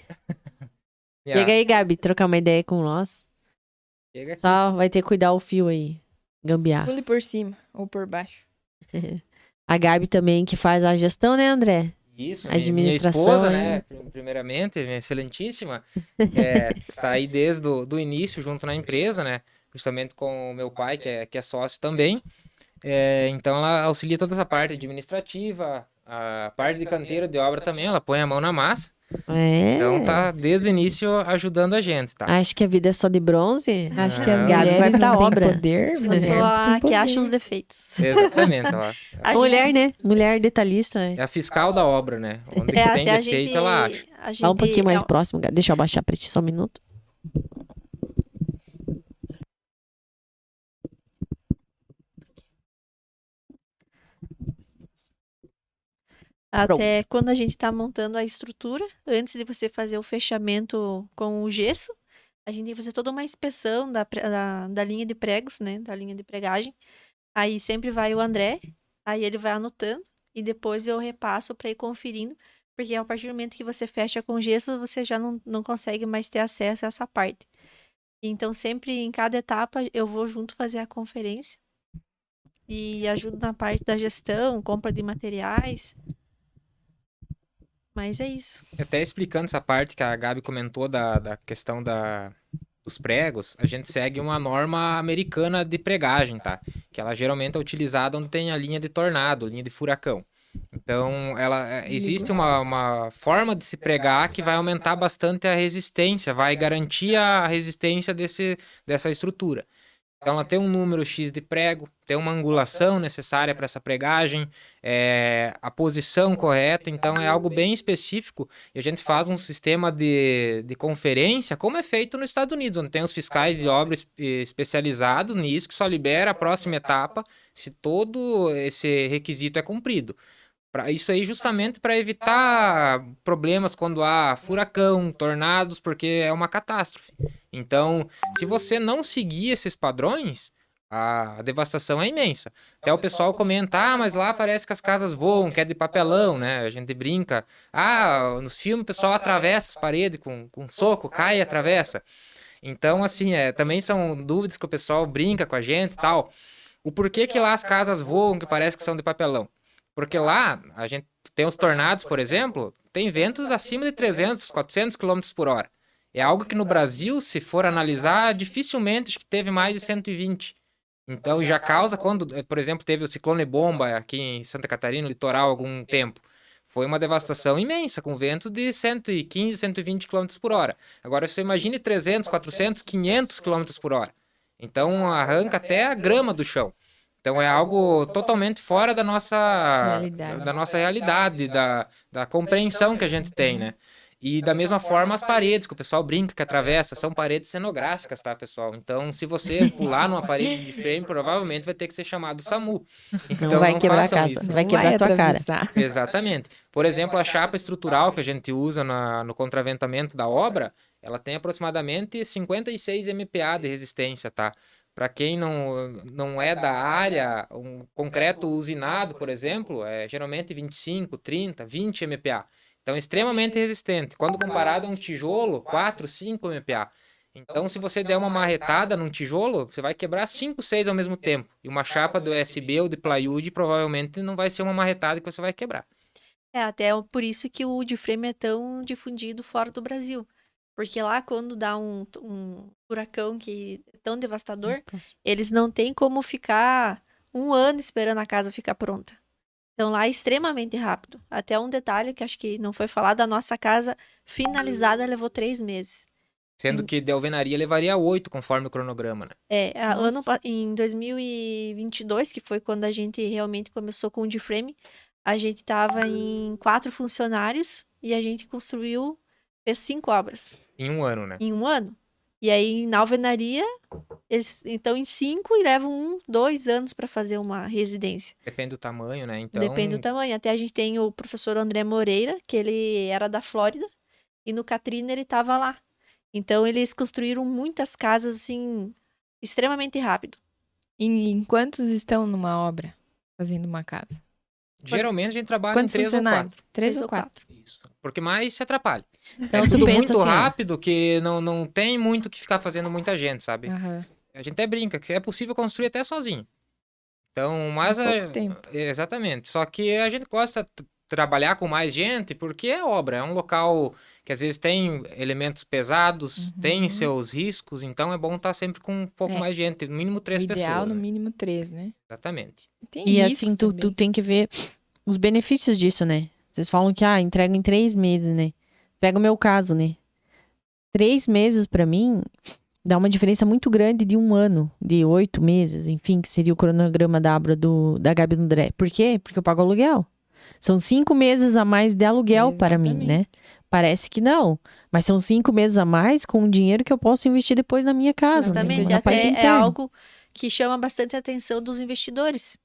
Chega aí, Gabi, trocar uma ideia com nós. Chega aqui. Só vai ter que cuidar o fio aí, gambiar. Pule por cima ou por baixo. A Gabi também que faz a gestão, né, André? Isso, Administração, minha esposa, né? né? Primeiramente, minha excelentíssima, tá aí desde o início junto na empresa, né? Justamente com o meu pai, que é sócio também. Então ela auxilia toda essa parte administrativa, a parte de canteiro de obra também, ela põe a mão na massa. Então tá desde o início ajudando a gente, tá? Acho que a vida é só de bronze. Acho que as Gabi vai mulheres pra não têm obra. poder. Eu mulher sou a tem que poder. acha os defeitos. Exatamente, ela A Mulher, gente- né? Mulher detalhista. é a fiscal da obra, né? Onde É, tem até a defeito, gente, ela acha. a gente Fala um pouquinho mais é- próximo, Gabi. Deixa eu abaixar pra ti só um minuto. Até quando a gente tá montando a estrutura, antes de você fazer o fechamento com o gesso, a gente tem que fazer toda uma inspeção da linha de pregos, né? Da linha de pregagem. Aí sempre vai o André, aí ele vai anotando e depois eu repasso para ir conferindo, porque a partir do momento que você fecha com gesso, você já não consegue mais ter acesso a essa parte. Então sempre em cada etapa eu vou junto fazer a conferência e ajudo na parte da gestão, compra de materiais. Mas é isso. Até explicando essa parte que a Gabi comentou da questão dos pregos, a gente segue uma norma americana de pregagem, tá? Que ela geralmente é utilizada onde tem a linha de tornado, linha de furacão. Então, existe uma forma de se pregar que vai aumentar bastante a resistência, vai garantir a resistência dessa estrutura. Então, ela tem um número X de prego, tem uma angulação necessária para essa pregagem, a posição correta, então é algo bem específico. E a gente faz um sistema de conferência, como é feito nos Estados Unidos, onde tem os fiscais de obras especializados nisso, que só libera a próxima etapa se todo esse requisito é cumprido. Isso aí justamente para evitar problemas quando há furacão, tornados, porque é uma catástrofe. Então, se você não seguir esses padrões, a devastação é imensa. Até o pessoal comenta, mas lá parece que as casas voam, que é de papelão, né? A gente brinca. Nos filmes o pessoal atravessa as paredes com soco, cai e atravessa. Então, assim, também são dúvidas que o pessoal brinca com a gente e tal. O porquê que lá as casas voam, que parece que são de papelão? Porque lá, a gente tem os tornados, por exemplo, tem ventos acima de 300, 400 km por hora. É algo que no Brasil, se for analisar, dificilmente acho que teve mais de 120. Então, já causa quando, por exemplo, teve o ciclone bomba aqui em Santa Catarina, no litoral, há algum tempo. Foi uma devastação imensa, com ventos de 115, 120 km por hora. Agora, você imagine 300, 400, 500 km por hora. Então, arranca até a grama do chão. Então, é algo totalmente fora da nossa realidade, da compreensão que a gente tem, né? E da mesma forma as paredes, que o pessoal brinca que atravessa, são paredes cenográficas, tá, pessoal? Então, se você pular numa parede de frame, provavelmente vai ter que ser chamado SAMU. Então, Não vai quebrar a façam casa, isso. vai quebrar a tua cara. Exatamente. Por exemplo, a chapa estrutural que a gente usa no contraventamento da obra, ela tem aproximadamente 56 MPa de resistência, tá? Para quem não é da área, um concreto usinado, por exemplo, é geralmente 25, 30, 20 MPa. Então, extremamente resistente. Quando comparado a um tijolo, 4, 5 MPa. Então, se você der uma marretada num tijolo, você vai quebrar 5, 6 ao mesmo tempo. E uma chapa do USB ou de plywood provavelmente não vai ser uma marretada que você vai quebrar. Até por isso que o wood frame é tão difundido fora do Brasil. Porque lá, quando dá um furacão que é tão devastador, eles não têm como ficar um ano esperando a casa ficar pronta. Então, lá é extremamente rápido. Até um detalhe que acho que não foi falado, a nossa casa finalizada levou 3 meses. Sendo que de alvenaria levaria 8, conforme o cronograma, né? Em 2022, que foi quando a gente realmente começou com o wood-frame, a gente estava em 4 funcionários e a gente fez 5 obras. Em um ano, né? Em um ano. E aí, na alvenaria, eles então em 5 e levam 2 anos para fazer uma residência. Depende do tamanho, né? Então... Depende do tamanho. Até a gente tem o professor André Moreira, que ele era da Flórida, e no Katrina ele estava lá. Então, eles construíram muitas casas, assim, extremamente rápido. E quantos estão numa obra, fazendo uma casa? Geralmente a gente trabalha Quantos em 3 ou 4. 3 ou 4. Isso. Porque mais se atrapalha. Então, É tu tudo pensa muito assim, ó, rápido que não tem muito que ficar fazendo muita gente, sabe? Aham. A gente até brinca que é possível construir até sozinho. Então, mas... Em pouco tempo. Exatamente. Só que a gente gosta de trabalhar com mais gente porque é obra. É um local que às vezes tem elementos pesados, tem seus riscos. Então, é bom estar sempre com um pouco mais de gente. No mínimo 3 O ideal, pessoas. no Né? mínimo 3, né? Exatamente. Tem E riscos assim, tu também. tem que ver os benefícios disso, né? Vocês falam que, entrega em 3 meses, né? Pega o meu caso, né? 3 meses, pra mim, dá uma diferença muito grande de 1 ano, de 8 meses, enfim, que seria o cronograma da obra da Gabi André. Por quê? Porque eu pago aluguel. São 5 meses a mais de aluguel para mim, né? Parece que não, mas são 5 meses a mais com o dinheiro que eu posso investir depois na minha casa. Exatamente. Né? Na parte Até é interna. algo que chama bastante a atenção dos investidores.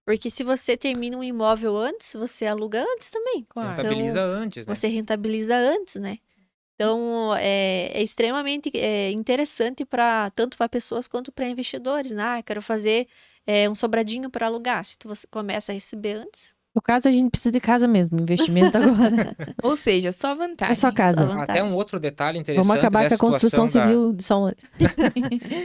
Porque se você termina um imóvel antes, você aluga antes também. Claro. Rentabiliza antes, né? Você rentabiliza antes, né? Então, é extremamente interessante tanto para pessoas quanto para investidores, né? Quero fazer um sobradinho para alugar. Se você começa a receber antes, No caso, a gente precisa de casa mesmo, investimento agora. Ou seja, só vantagem. É só casa. só Até vantagens. um outro detalhe interessante Vamos acabar com dessa a construção situação civil de São Lourenço.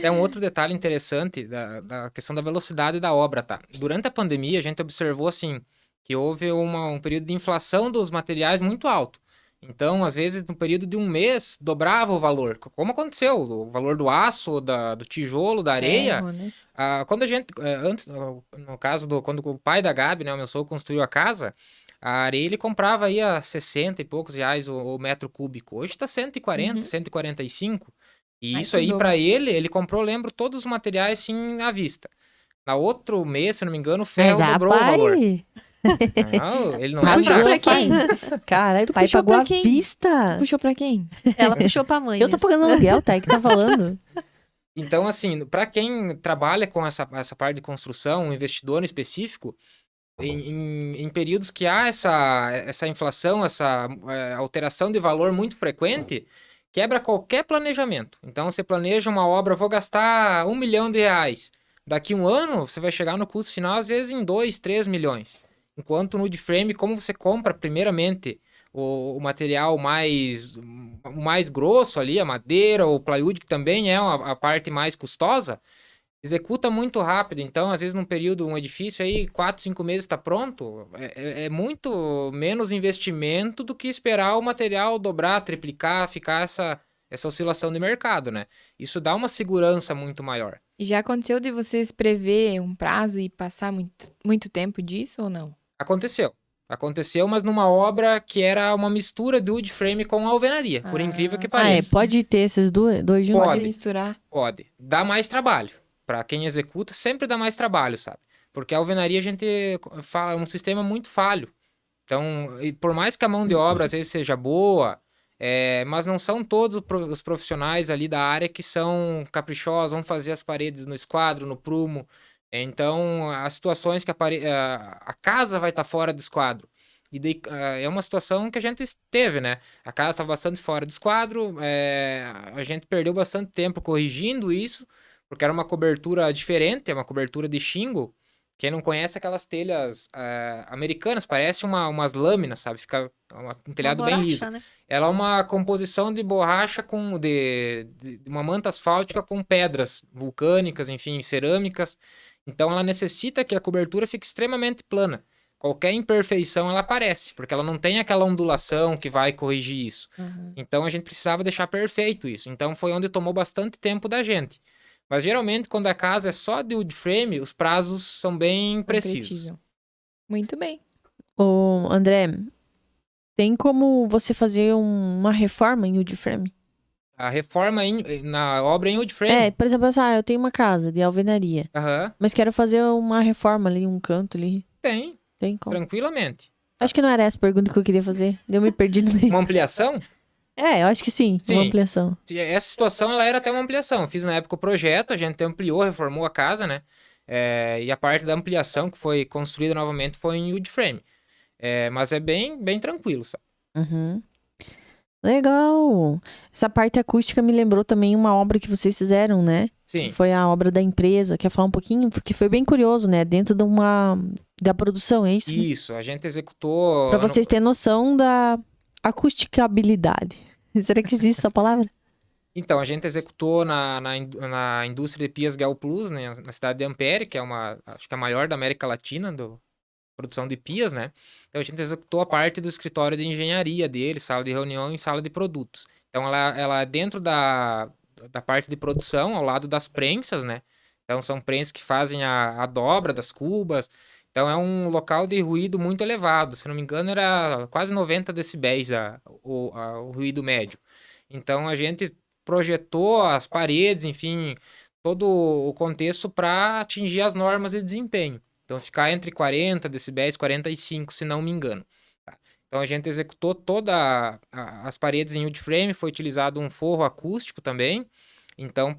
É um outro detalhe interessante da questão da velocidade da obra, tá? Durante a pandemia, a gente observou, assim, que houve um período de inflação dos materiais muito alto. Então, às vezes, no período de 1 mês, dobrava o valor. Como aconteceu? O valor do aço, do tijolo, da areia. Ferro, né? Quando a gente, antes, no caso, quando o pai da Gabi, né, o meu sogro, construiu a casa, a areia ele comprava aí a 60 e poucos reais o metro cúbico. Hoje tá 140, 145. E Mais isso que o aí, dobro. pra ele comprou, lembro, todos os materiais, assim, à vista. Na outro mês, se não me engano, o ferro Mas, dobrou o valor. pai, Não, ele não Tu é puxou chato. pra quem? caralho, Tu pai puxou pagou pra à quem? vista. Puxou pra quem? Ela puxou pra mãe. Eu tô mesmo. pagando aluguel, tá? Que tá falando? Então, assim, para quem trabalha com essa parte de construção, um investidor em específico, em períodos que há essa inflação, essa alteração de valor muito frequente, quebra qualquer planejamento. Então, você planeja uma obra, vou gastar R$1 milhão. Daqui um ano, você vai chegar no custo final, às vezes, em 2, 3 milhões. Enquanto o nude frame, como você compra, primeiramente, o material o mais grosso ali, a madeira, o plywood, que também é a parte mais custosa, executa muito rápido. Então, às vezes, num período, um edifício aí, 4, 5 meses está pronto. É muito menos investimento do que esperar o material dobrar, triplicar, ficar essa oscilação de mercado, né? Isso dá uma segurança muito maior. E já aconteceu de vocês prever um prazo e passar muito tempo disso ou não? Aconteceu, mas numa obra que era uma mistura de wood frame com alvenaria, por incrível que pareça. Pode ter esses dois juntos? Pode misturar. Pode. Dá mais trabalho. Para quem executa, sempre dá mais trabalho, sabe? Porque a alvenaria, a gente fala, é um sistema muito falho. Então, por mais que a mão de obra às vezes seja boa, mas não são todos os profissionais ali da área que são caprichosos, vão fazer as paredes no esquadro, no prumo. Então, as situações que a casa vai estar fora do esquadro. E daí, é uma situação que a gente teve, né? A casa estava bastante fora do esquadro, a gente perdeu bastante tempo corrigindo isso, porque era uma cobertura diferente, é uma cobertura de shingle. Quem não conhece aquelas telhas americanas, parece umas lâminas, sabe? Fica um telhado bem liso. Né? Ela é uma composição de borracha de uma manta asfáltica com pedras vulcânicas, enfim, cerâmicas. Então ela necessita que a cobertura fique extremamente plana. Qualquer imperfeição ela aparece, porque ela não tem aquela ondulação que vai corrigir isso. Uhum. Então a gente precisava deixar perfeito isso. Então foi onde tomou bastante tempo da gente. Mas geralmente, quando a casa é só de wood frame, os prazos são bem precisos. Concretizam. Muito bem. Ô, André, tem como você fazer uma reforma em wood frame? A reforma na obra em wood frame? Por exemplo, eu tenho uma casa de alvenaria, Aham. mas quero fazer uma reforma ali, um canto ali. Tem, Tem como? tranquilamente. Acho que não era essa a pergunta que eu queria fazer. Eu me perdi no meio. Uma ampliação? Eu acho que sim, Sim. uma ampliação. Essa situação, ela era até uma ampliação. Eu fiz na época o projeto, a gente ampliou, reformou a casa, né? E a parte da ampliação que foi construída novamente foi em wood frame. Mas é bem, bem tranquilo, sabe? Uhum. Legal. Essa parte acústica me lembrou também uma obra que vocês fizeram, né? Sim. Que foi a obra da empresa. Quer falar um pouquinho? Porque foi bem curioso, né? Dentro da produção, é isso? Né? Isso, a gente executou... Pra vocês terem noção da acusticabilidade. Será que existe essa palavra? Então, a gente executou na indústria de pias Gal Plus, né, na cidade de Ampere, que é acho que a maior da América Latina, produção de pias, né? Então, a gente executou a parte do escritório de engenharia dele, sala de reunião e sala de produtos. Então, ela é dentro da parte de produção, ao lado das prensas, né? Então, são prensas que fazem a dobra das cubas. Então, é um local de ruído muito elevado. Se não me engano, era quase 90 decibéis o ruído médio. Então, a gente projetou as paredes, enfim, todo o contexto para atingir as normas de desempenho. Então, ficar entre 40 decibéis, 45, se não me engano. Tá? Então, a gente executou todas as paredes em wood frame, foi utilizado um forro acústico também. Então,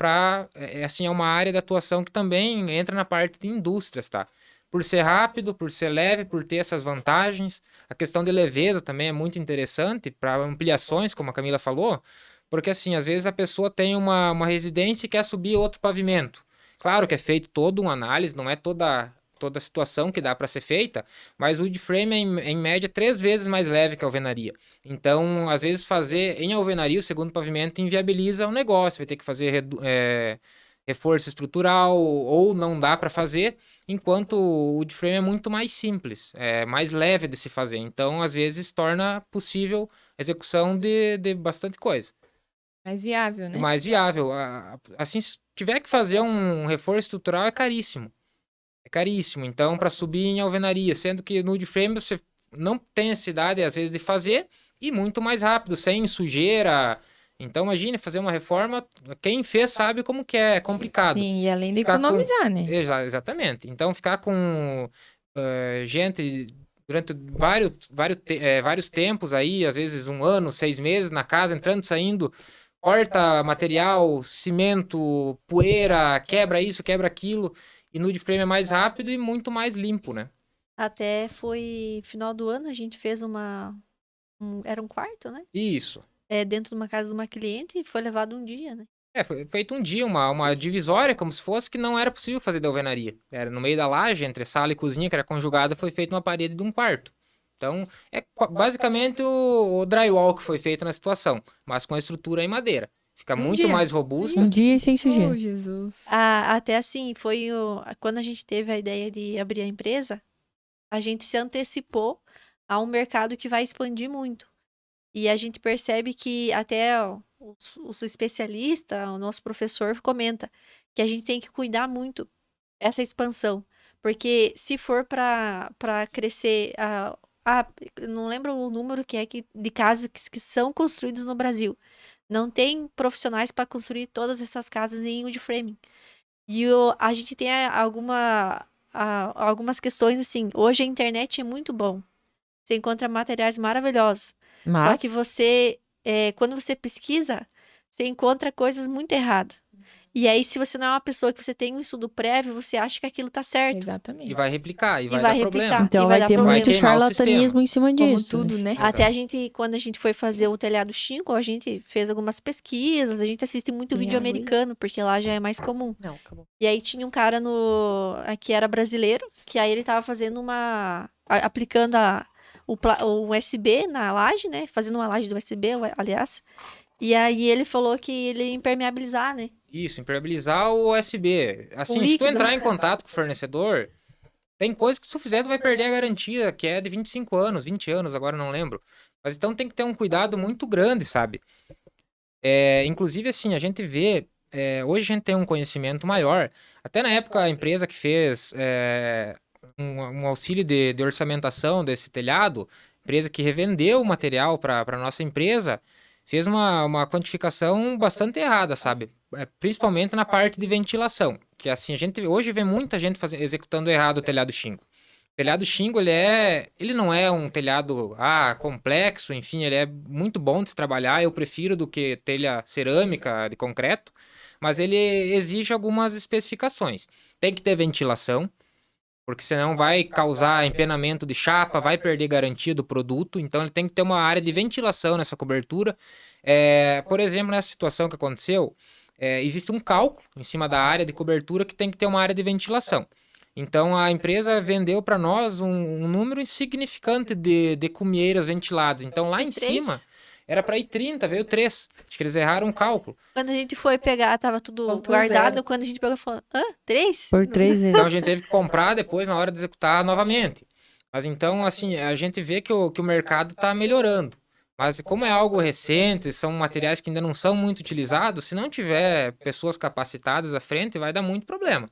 assim, é uma área de atuação que também entra na parte de indústrias, tá? Por ser rápido, por ser leve, por ter essas vantagens. A questão de leveza também é muito interessante para ampliações, como a Camila falou, porque assim, às vezes a pessoa tem uma residência e quer subir outro pavimento. Claro que é feito toda uma análise, não é toda a situação que dá para ser feita, mas o wood frame é em média 3 vezes mais leve que a alvenaria. Então, às vezes fazer em alvenaria o segundo pavimento inviabiliza o negócio, vai ter que fazer reforço estrutural ou não dá para fazer, enquanto o wood frame é muito mais simples, é mais leve de se fazer. Então, às vezes, torna possível a execução de bastante coisa. Mais viável, né? Mais viável. Assim, se tiver que fazer um reforço estrutural, é caríssimo. É caríssimo. Então, para subir em alvenaria, sendo que no wood frame você não tem necessidade, às vezes, de fazer e muito mais rápido, sem sujeira. Então, imagine fazer uma reforma, quem fez sabe como que é complicado. Sim, e além de Ficar economizar, né? Exatamente. Então, ficar com gente durante vários tempos aí, às vezes 1 ano, 6 meses na casa, entrando, saindo, corta material, cimento, poeira, quebra isso, quebra aquilo. E no wood frame é mais rápido e muito mais limpo, né? Até foi final do ano, a gente fez era um quarto, né? Isso. Dentro de uma casa de uma cliente e foi levado um dia, né? Foi feito um dia, uma divisória, como se fosse, que não era possível fazer de alvenaria. Era no meio da laje, entre sala e cozinha, que era conjugada, foi feita uma parede de um quarto. Então, basicamente o drywall que foi feito na situação, mas com a estrutura em madeira. Fica muito dia. mais robusta. Um dia sem Oh, sujeira. Jesus. Até assim, quando a gente teve a ideia de abrir a empresa, a gente se antecipou a um mercado que vai expandir muito. E a gente percebe que até os especialistas, o nosso professor comenta que a gente tem que cuidar muito essa expansão. Porque se for para crescer... não lembro o número de casas que são construídas no Brasil. Não tem profissionais para construir todas essas casas em wood framing. E a gente tem algumas questões assim. Hoje a internet é muito bom. Você encontra materiais maravilhosos. Mas, Só que você, quando você pesquisa, você encontra coisas muito erradas. E aí, se você não é uma pessoa que você tem um estudo prévio, você acha que aquilo tá certo. Exatamente. E vai replicar, e vai vai dar replicar. problema. então e vai dar ter problema. muito Vai queimar o charlatanismo em cima Como disso. tudo, né? Até quando a gente foi fazer o telhado shingle, a gente fez algumas pesquisas, a gente assiste muito Tem vídeo agulha? americano, porque lá já é mais comum. Não, acabou. E aí tinha um cara que era brasileiro, que aí ele tava fazendo aplicando o USB na laje, né? Fazendo uma laje do USB, aliás. E aí ele falou que ele ia impermeabilizar, né? Isso, impermeabilizar o USB. Assim, se tu líquido. entrar em contato com o fornecedor, tem coisa que se tu fizer, tu vai perder a garantia, que é de 25 anos, 20 anos, agora não lembro. Mas então tem que ter um cuidado muito grande, sabe? Inclusive, assim, a gente vê... hoje a gente tem um conhecimento maior. Até na época, a empresa que fez um auxílio de orçamentação desse telhado, empresa que revendeu o material para a nossa empresa, fez uma quantificação bastante errada, sabe? Principalmente na parte de ventilação. Que assim, a gente hoje vê muita gente executando errado o telhado shingle. O telhado shingle, ele não é um telhado complexo, enfim, ele é muito bom de se trabalhar, eu prefiro do que telha cerâmica de concreto, mas ele exige algumas especificações. Tem que ter ventilação, porque senão vai causar empenamento de chapa, vai perder garantia do produto, então ele tem que ter uma área de ventilação nessa cobertura. Por exemplo, nessa situação que aconteceu, existe um cálculo em cima da área de cobertura que tem que ter uma área de ventilação. Então a empresa vendeu para nós um número insignificante de cumieiras ventiladas. Então lá em 3? cima era para ir 30, veio 3. Acho que eles erraram o cálculo. Quando a gente foi pegar, tava tudo Faltou guardado. 0. Quando a gente pegou, falou, 3? Por 3 vezes. Então a gente teve que comprar depois na hora de executar novamente. Mas então, assim, a gente vê que o mercado está melhorando. Mas como é algo recente, são materiais que ainda não são muito utilizados, se não tiver pessoas capacitadas à frente, vai dar muito problema.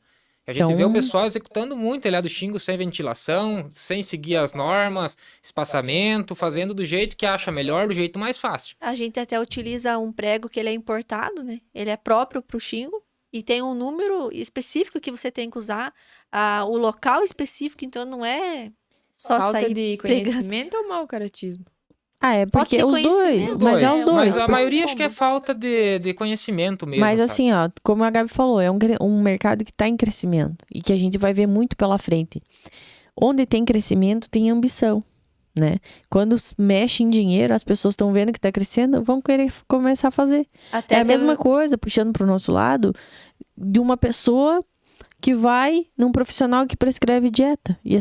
A gente vê o pessoal executando muito telhado shingle sem ventilação, sem seguir as normas, espaçamento, fazendo do jeito que acha melhor, do jeito mais fácil. A gente até utiliza um prego que ele é importado, né? Ele é próprio pro shingle. E tem um número específico que você tem que usar, o local específico, então não é só Falta sair de pregando. conhecimento ou mau caratismo? É porque ter os dois. conhecimento. Mas é os dois. Mas a porque- maioria acho que é falta de conhecimento mesmo, Mas sabe? assim, ó, como a Gabi falou, é um mercado que está em crescimento e que a gente vai ver muito pela frente. Onde tem crescimento, tem ambição, né? Quando mexe em dinheiro, as pessoas estão vendo que está crescendo, vão querer começar a fazer. Até É a teve- mesma coisa, puxando para o nosso lado, de uma pessoa que vai num profissional que prescreve dieta. E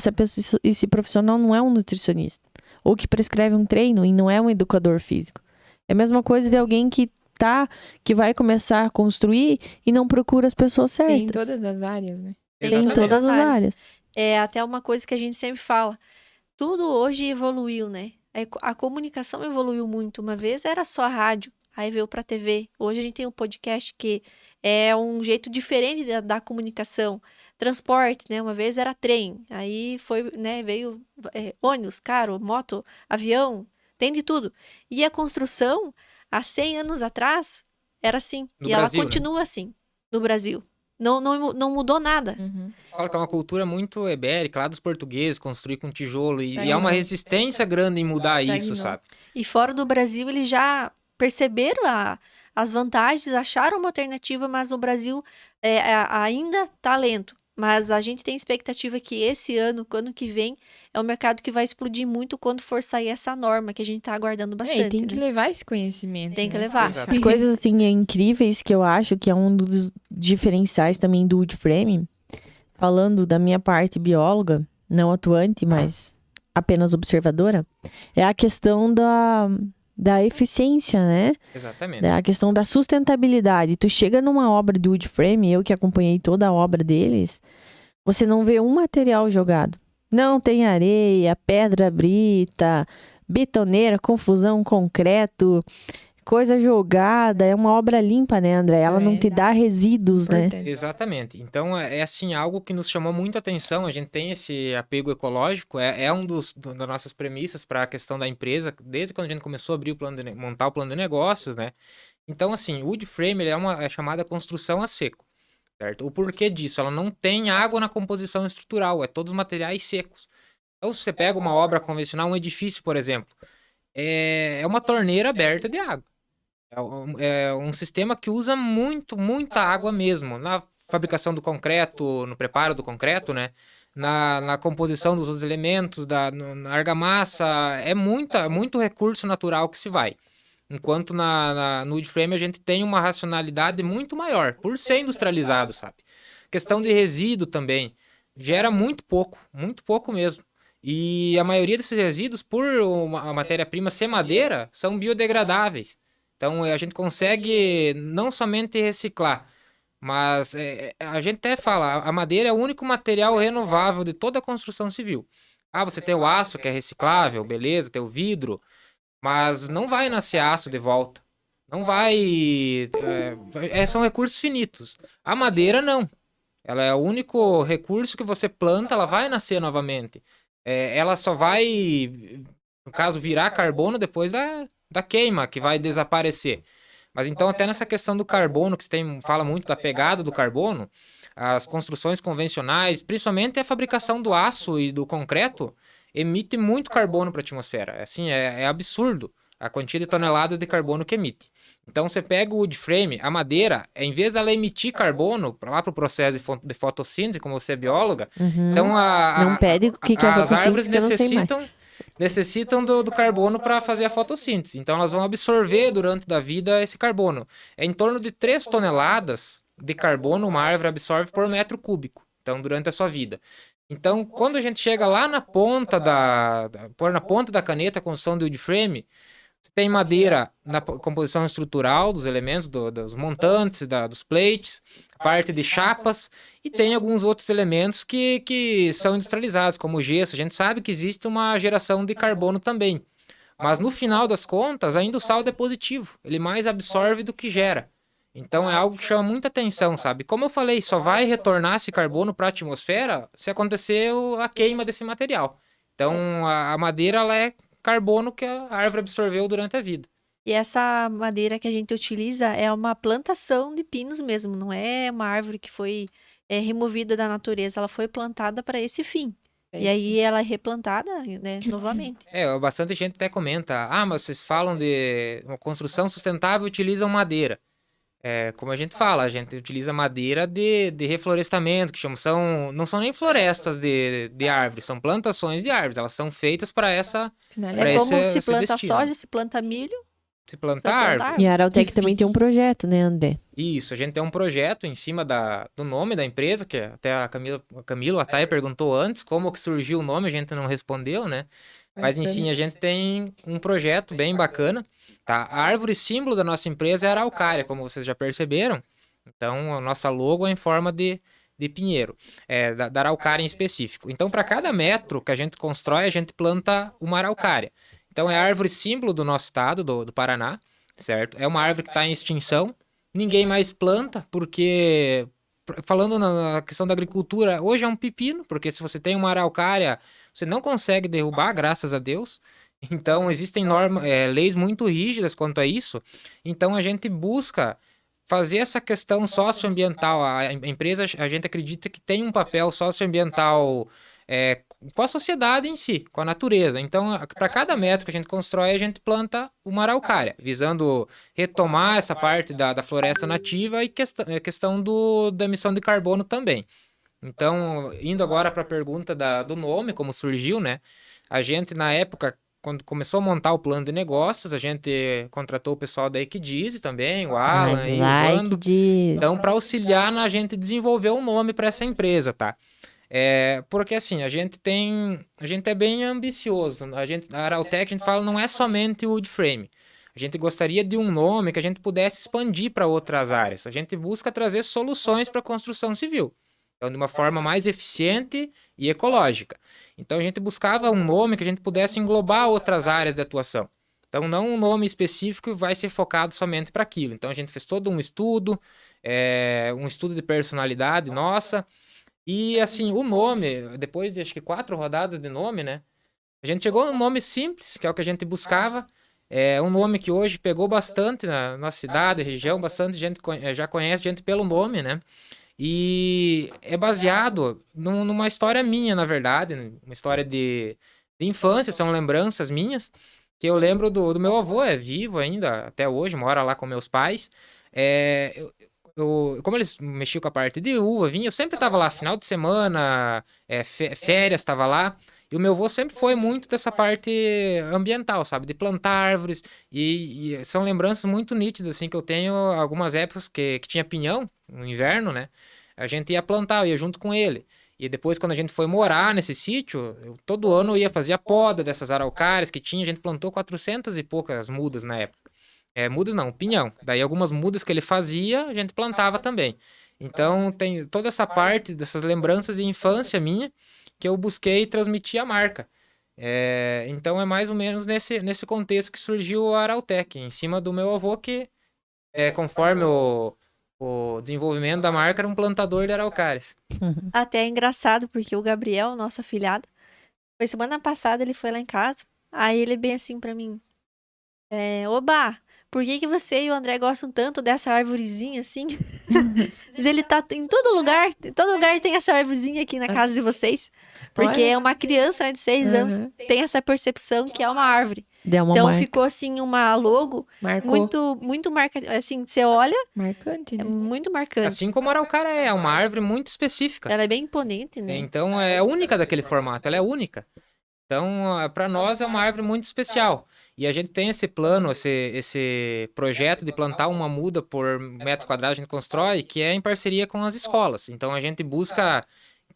esse profissional não é um nutricionista. Ou que prescreve um treino e não é um educador físico. É a mesma coisa de alguém que vai começar a construir e não procura as pessoas certas. Tem em todas as áreas, né? Tem em Exatamente. todas as áreas. É até uma coisa que a gente sempre fala. Tudo hoje evoluiu, né? A comunicação evoluiu muito. Uma vez era só rádio, aí veio pra TV. Hoje a gente tem um podcast que é um jeito diferente da comunicação. Transporte, né? Uma vez era trem, aí foi, né? Veio ônibus, carro, moto, avião, tem de tudo. E a construção, há 100 anos atrás, era assim. No e Brasil, ela continua assim, no Brasil. Não mudou nada. Uhum. Fala que é uma cultura muito ibérica, lá dos portugueses, construir com tijolo. E Stagnou. há uma resistência grande em mudar isso, Stagnou. sabe? E fora do Brasil, eles já perceberam as vantagens, acharam uma alternativa, mas no Brasil ainda tá lento. Mas a gente tem expectativa que esse ano, ano que vem, é um mercado que vai explodir muito quando for sair essa norma, que a gente tá aguardando E bastante, tem que né? levar esse conhecimento. Tem que né? levar. Exato. As coisas assim incríveis que eu acho que é um dos diferenciais também do wood frame, falando da minha parte bióloga, não atuante, mas apenas observadora, é a questão da eficiência, né? Exatamente. É a questão da sustentabilidade. Tu chega numa obra do wood frame, eu que acompanhei toda a obra deles, você não vê um material jogado. Não tem areia, pedra brita, betoneira, confusão, concreto, coisa jogada. É uma obra limpa, né, André? Ela não te dá resíduos, né? Importante. Exatamente. Então, é assim, algo que nos chamou muita atenção. A gente tem esse apego ecológico, é um das nossas premissas para a questão da empresa, desde quando a gente começou a abrir montar o plano de negócios, né? Então, assim, o wood frame ele é chamada construção a seco, certo? O porquê disso? Ela não tem água na composição estrutural, é todos materiais secos. Então, se você pega uma obra convencional, um edifício, por exemplo, é uma torneira aberta de água. É um sistema que usa muita água mesmo. Na fabricação do concreto, no preparo do concreto, né? Na composição dos outros elementos, na argamassa, muito recurso natural que se vai. Enquanto no wood frame a gente tem uma racionalidade muito maior, por ser industrializado, sabe? Questão de resíduo também. Gera muito pouco mesmo. E a maioria desses resíduos, por a matéria-prima ser madeira, são biodegradáveis. Então a gente consegue não somente reciclar, mas a gente até fala, a madeira é o único material renovável de toda a construção civil. Ah, você tem o aço que é reciclável, beleza, tem o vidro, mas não vai nascer aço de volta. Não vai. São recursos finitos. A madeira não. Ela é o único recurso que você planta, ela vai nascer novamente. Ela só vai, no caso, virar carbono depois da queima, que vai desaparecer. Mas então, até nessa questão do carbono, que você fala muito da pegada do carbono, as construções convencionais, principalmente a fabricação do aço e do concreto, emite muito carbono para a atmosfera. Assim, é absurdo a quantidade de toneladas de carbono que emite. Então, você pega o wood frame, a madeira, em vez dela emitir carbono lá para o processo de fotossíntese, como você é bióloga, então Não pede o que é as árvores fotossíntese, que eu não sei mais. necessitam do carbono para fazer a fotossíntese. Então, elas vão absorver durante a vida esse carbono. É em torno de 3 toneladas de carbono uma árvore absorve por metro cúbico, então, durante a sua vida. Então, quando a gente chega lá na ponta pôr na ponta da caneta a construção do wood frame, você tem madeira na composição estrutural dos elementos, dos montantes, dos plates, parte de chapas, e tem alguns outros elementos que são industrializados, como o gesso. A gente sabe que existe uma geração de carbono também. Mas no final das contas, ainda o saldo é positivo. Ele mais absorve do que gera. Então é algo que chama muita atenção, sabe? Como eu falei, só vai retornar esse carbono para a atmosfera se acontecer a queima desse material. Então a madeira ela é carbono que a árvore absorveu durante a vida. E essa madeira que a gente utiliza é uma plantação de pinos mesmo, não é uma árvore que foi removida da natureza, ela foi plantada para esse fim. E aí ela é replantada, né, novamente. Bastante gente até comenta, mas vocês falam de uma construção sustentável e utilizam madeira. Como a gente fala, a gente utiliza madeira de reflorestamento, que não são nem florestas de árvores, são plantações de árvores, elas são feitas para essa É como se esse planta destino. soja, se planta milho, Se se plantar planta árvore. árvore. E a Arautec também tem um projeto, né, André? Isso, a gente tem um projeto em cima do nome da empresa, que até a Camila, a Thay perguntou antes como que surgiu o nome, a gente não respondeu, né? Mas enfim, a gente tem um projeto bem bacana, tá? A árvore símbolo da nossa empresa é a araucária, como vocês já perceberam. Então, a nossa logo é em forma de pinheiro, da araucária em específico. Então, para cada metro que a gente constrói, a gente planta uma araucária. Então, é a árvore símbolo do nosso estado, do Paraná, certo? É uma árvore que está em extinção, ninguém mais planta, porque, falando na questão da agricultura, hoje é um pepino, porque se você tem uma araucária, você não consegue derrubar, graças a Deus. Então, existem leis muito rígidas quanto a isso. Então, a gente busca fazer essa questão socioambiental. A empresa, a gente acredita que tem um papel socioambiental com a sociedade em si, com a natureza. Então, para cada metro que a gente constrói, a gente planta uma araucária, visando retomar essa parte da floresta nativa e questão da emissão de carbono também. Então, indo agora para a pergunta do nome, como surgiu, né? A gente, na época, quando começou a montar o plano de negócios, a gente contratou o pessoal da Equidize também, o Alan e o Vando. Então, para auxiliar na gente desenvolver um nome para essa empresa, tá? Porque assim, a gente é bem ambicioso. A Arautec, a gente fala, não é somente o wood frame. A gente gostaria de um nome que a gente pudesse expandir para outras áreas. A gente busca trazer soluções para a construção civil. Então, de uma forma mais eficiente e ecológica. Então, a gente buscava um nome que a gente pudesse englobar outras áreas de atuação. Então, não um nome específico que vai ser focado somente para aquilo. Então, a gente fez todo um estudo de personalidade nossa. E, assim, o nome, depois de acho que 4 rodadas de nome, né? A gente chegou num nome simples, que é o que a gente buscava. É um nome que hoje pegou bastante na nossa cidade, região, bastante gente já conhece gente pelo nome, né? E é baseado numa história minha, na verdade, uma história de infância, são lembranças minhas, que eu lembro do meu avô, é vivo ainda, até hoje, mora lá com meus pais. Como eles mexiam com a parte de uva, vinho, eu sempre estava lá, final de semana, férias, estava lá. E o meu avô sempre foi muito dessa parte ambiental, sabe? De plantar árvores. E são lembranças muito nítidas, assim, que eu tenho algumas épocas que tinha pinhão, no inverno, né? A gente ia plantar, eu ia junto com ele. E depois, quando a gente foi morar nesse sítio, todo ano eu ia fazer a poda dessas araucárias que tinha. A gente plantou 400 e poucas mudas na época. Mudas não, pinhão. Daí algumas mudas que ele fazia, a gente plantava também. Então, tem toda essa parte dessas lembranças de infância minha, que eu busquei transmitir a marca. Então é mais ou menos nesse contexto que surgiu a Arautec, em cima do meu avô que, conforme o desenvolvimento da marca, era um plantador de araucárias. Até é engraçado, porque o Gabriel, nosso afilhado, foi semana passada, ele foi lá em casa, aí ele bem assim pra mim, Oba, por que você e o André gostam tanto dessa arvorezinha assim? Mas ele tá em todo lugar tem essa arvorezinha aqui na casa de vocês. Porque Olha. é uma criança de 6 anos tem essa percepção que é uma árvore. Então ficou assim uma logo Marcou. muito marcante. Assim, você olha, Marcante, é né? muito marcante. Assim como a araucária é uma árvore muito específica. Ela é bem imponente, né? Então é única daquele formato, ela é única. Então, para nós é uma árvore muito especial. E a gente tem esse plano, esse projeto de plantar uma muda por metro quadrado, a gente constrói, que é em parceria com as escolas. Então, a gente busca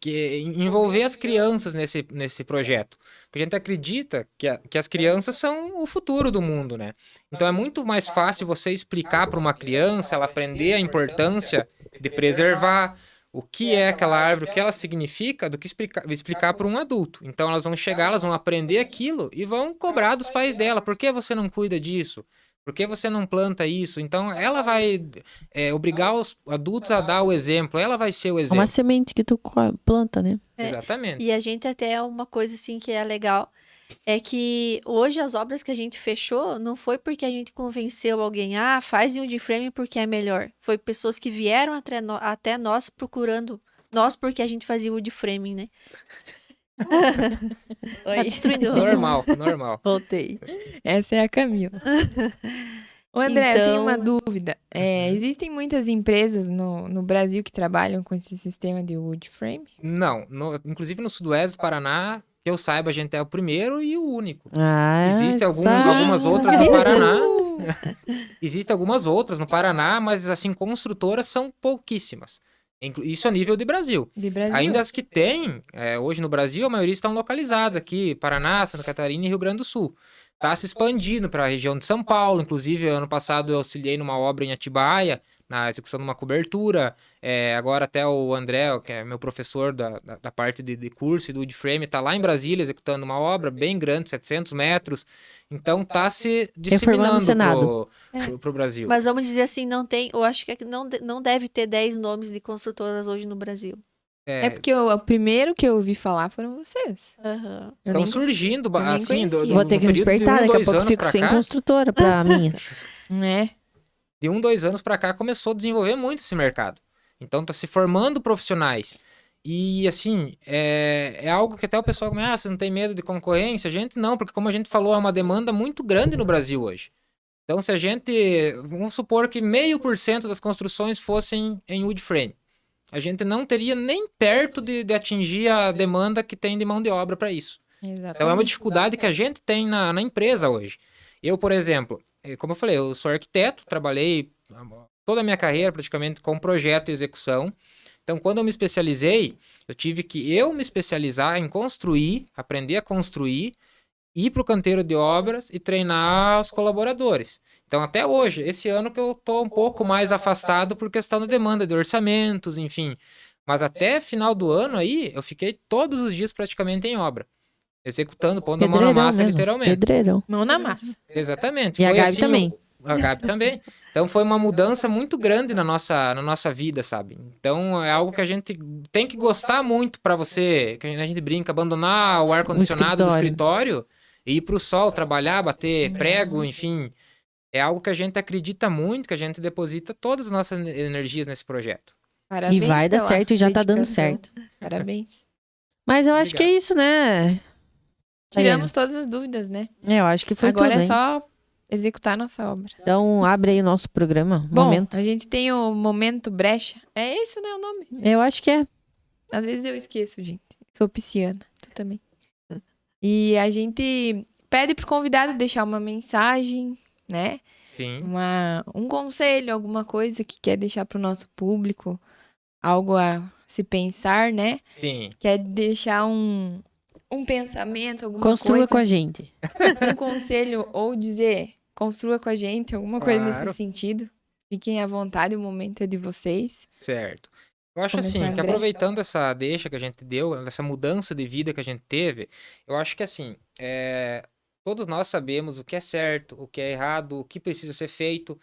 envolver as crianças nesse projeto. Porque a gente acredita que as crianças são o futuro do mundo, né? Então, é muito mais fácil você explicar para uma criança, ela aprender a importância de preservar o que é aquela árvore, o que ela significa, do que explicar para um adulto. Então elas vão chegar, elas vão aprender aquilo e vão cobrar dos pais dela. Por que você não cuida disso? Por que você não planta isso? Então ela vai obrigar os adultos a dar o exemplo. Ela vai ser o exemplo. Uma semente que tu planta, né? Exatamente. E a gente até uma coisa assim que é legal é que hoje as obras que a gente fechou não foi porque a gente convenceu alguém, faz em wood frame porque é melhor. Foi pessoas que vieram até nós procurando nós porque a gente fazia wood framing, né? Tá destruindo. Normal. Voltei. Essa é a Camila. Ô, André, eu tenho uma Então- dúvida. Existem muitas empresas no Brasil que trabalham com esse sistema de wood frame? Não, inclusive no sudoeste do Paraná, que eu saiba, a gente é o primeiro e o único. Ah, Existem algumas outras no Paraná. Existem algumas outras no Paraná, mas assim, construtoras são pouquíssimas. Isso a nível de Brasil. De Brasil? Ainda as que tem, hoje no Brasil, a maioria estão localizadas aqui, Paraná, Santa Catarina e Rio Grande do Sul. Está se expandindo para a região de São Paulo. Inclusive, ano passado eu auxiliei numa obra em Atibaia, na execução de uma cobertura. Agora até o André, que é meu professor da parte de curso e do wood frame, está lá em Brasília executando uma obra bem grande, 700 metros. Então está se disseminando pro Brasil. Mas vamos dizer assim, não tem, eu acho que não deve ter 10 nomes de construtoras hoje no Brasil. É porque o primeiro que eu ouvi falar foram vocês. Aham. Eu Estão nem- surgindo, nem assim, conhecia. Vou ter que me despertar, daqui a pouco eu fico sem construtora pra minha. Né? De 2 anos para cá começou a desenvolver muito esse mercado. Então tá se formando profissionais. E assim, é algo que até o pessoal começa, vocês não tem medo de concorrência? A gente não, porque como a gente falou, é uma demanda muito grande no Brasil hoje. Então se a gente, vamos supor que 0,5% das construções fossem em wood frame. a gente não teria nem perto de atingir a demanda que tem de mão de obra para isso. Exatamente. Então é uma dificuldade que a gente tem na empresa hoje. Eu, por exemplo, como eu falei, eu sou arquiteto, trabalhei toda a minha carreira praticamente com projeto e execução. Então, quando eu me especializei, eu tive que me especializar em construir, aprender a construir, ir para o canteiro de obras e treinar os colaboradores. Então, até hoje, esse ano que eu estou um pouco mais afastado por questão da demanda de orçamentos, enfim. Mas até final do ano aí, eu fiquei todos os dias praticamente em obra. Executando, pondo a mão na massa, mesmo. literalmente. Pedreirão. Mão na massa. Exatamente. E a Foi Gabi assim, também. A Gabi também. Então foi uma mudança muito grande na nossa vida, sabe? Então é algo que a gente tem que gostar muito para você, que a gente brinca, abandonar o ar-condicionado do escritório e ir pro sol, trabalhar, bater prego, enfim. É algo que a gente acredita muito, que a gente deposita todas as nossas energias nesse projeto. Parabéns E vai dar pela certo e já tá dando dedicação. certo. Parabéns. Mas eu acho que é isso, né? Tiramos todas as dúvidas, né? Eu acho que foi Agora tudo, é hein? só executar a nossa obra. Então, abre aí o nosso programa. Bom, Momento. a gente tem o Momento Brecha. É esse, né, o nome? Eu acho que é. Às vezes eu esqueço, gente. Sou pisciana. Tu também. E a gente pede pro convidado deixar uma mensagem, né? Sim. Um conselho, alguma coisa que quer deixar pro nosso público. Algo a se pensar, né? Sim. Quer deixar um pensamento, alguma Construa coisa. com a gente. Um conselho ou dizer, construa com a gente, alguma coisa Claro. nesse sentido. Fiquem à vontade, o momento é de vocês. Certo. Eu acho Começar, assim, que André. aproveitando essa deixa que a gente deu, essa mudança de vida que a gente teve, eu acho que assim, todos nós sabemos o que é certo, o que é errado, o que precisa ser feito.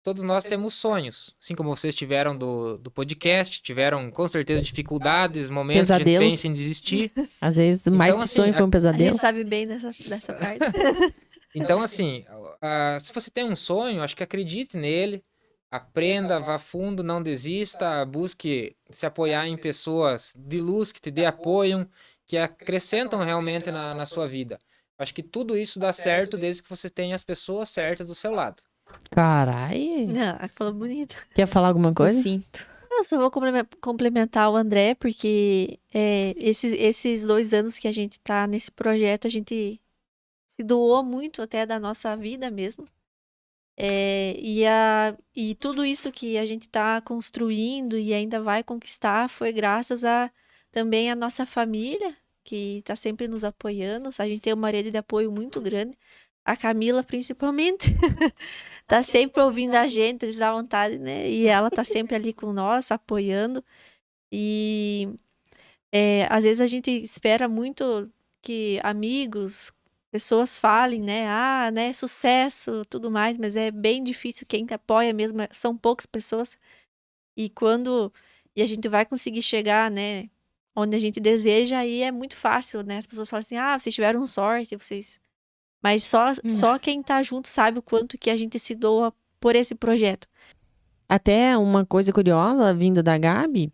Todos nós temos sonhos, assim como vocês tiveram do podcast, tiveram com certeza dificuldades, momentos que a gente Pesadelos. pensa em desistir. Às vezes, mais que assim, sonho foi um A pesadelo. gente sabe bem dessa parte. Então, assim, se você tem um sonho, acho que acredite nele, aprenda, vá fundo, não desista, busque se apoiar em pessoas de luz que te dê apoio, que acrescentam realmente na sua vida. Acho que tudo isso dá certo desde que você tenha as pessoas certas do seu lado. Carai. Não, falou bonito. Quer falar alguma Eu coisa? sinto. Eu só vou complementar o André, porque esses 2 anos que a gente tá nesse projeto, a gente se doou muito até da nossa vida mesmo. E tudo isso que a gente tá construindo e ainda vai conquistar foi graças também a nossa família, que tá sempre nos apoiando. A gente tem uma rede de apoio muito grande. A Camila, principalmente, tá sempre ouvindo a gente, eles dá vontade, né? E ela tá sempre ali com nós, apoiando. E às vezes a gente espera muito que amigos, pessoas falem, né? Ah, né? Sucesso, tudo mais, mas é bem difícil. Quem te apoia mesmo são poucas pessoas. E a gente vai conseguir chegar, né? Onde a gente deseja, aí é muito fácil, né? As pessoas falam assim, ah, vocês tiveram sorte, vocês... Mas só quem tá junto sabe o quanto que a gente se doa por esse projeto. Até uma coisa curiosa vinda da Gabi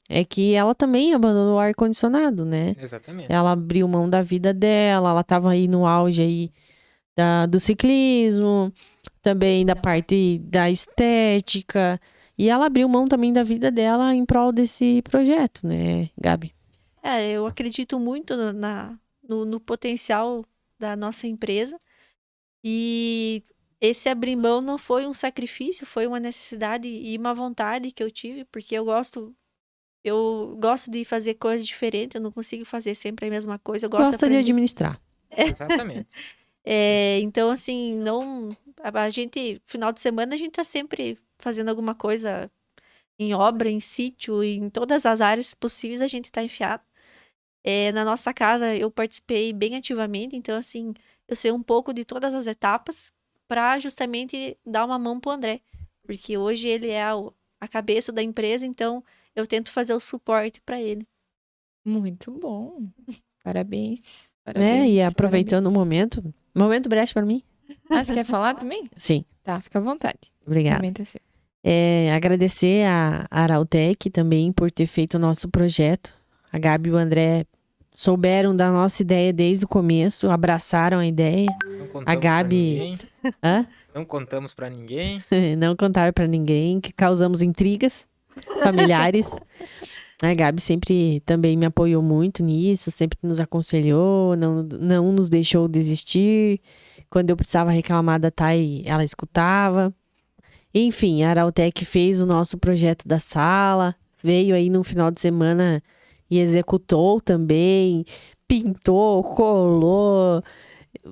é que ela também abandonou o ar-condicionado, né? Exatamente. Ela abriu mão da vida dela, ela tava aí no auge aí do ciclismo, também da parte da estética. E ela abriu mão também da vida dela em prol desse projeto, né, Gabi? Eu acredito muito no potencial da nossa empresa. E esse abrir mão não foi um sacrifício, foi uma necessidade e uma vontade que eu tive, porque eu gosto de fazer coisas diferentes, eu não consigo fazer sempre a mesma coisa. Eu gosto Gosta de administrar. Exatamente. Então, assim, a gente, final de semana, a gente tá sempre fazendo alguma coisa em obra, em sítio, em todas as áreas possíveis a gente tá enfiado. Na nossa casa eu participei bem ativamente, então assim, eu sei um pouco de todas as etapas para justamente dar uma mão pro André, porque hoje ele é a cabeça da empresa, então eu tento fazer o suporte para ele. Muito bom. Parabéns. Parabéns. E aproveitando parabéns. o momento brecha para mim? Ah, você quer falar também? Sim, Tá, fica à vontade. O obrigada. momento é seu. Agradecer a Arautec também por ter feito o nosso projeto. A Gabi e o André souberam da nossa ideia desde o começo, abraçaram a ideia. Não contamos A Gabi- pra ninguém. Hã? Não contamos pra ninguém. Não contaram pra ninguém, que causamos intrigas. familiares. A Gabi sempre também me apoiou muito nisso, sempre nos aconselhou, não nos deixou desistir. Quando eu precisava reclamar da Thay, ela escutava. Enfim, a Arautec fez o nosso projeto da sala, veio aí no final de semana e executou também, pintou, colou,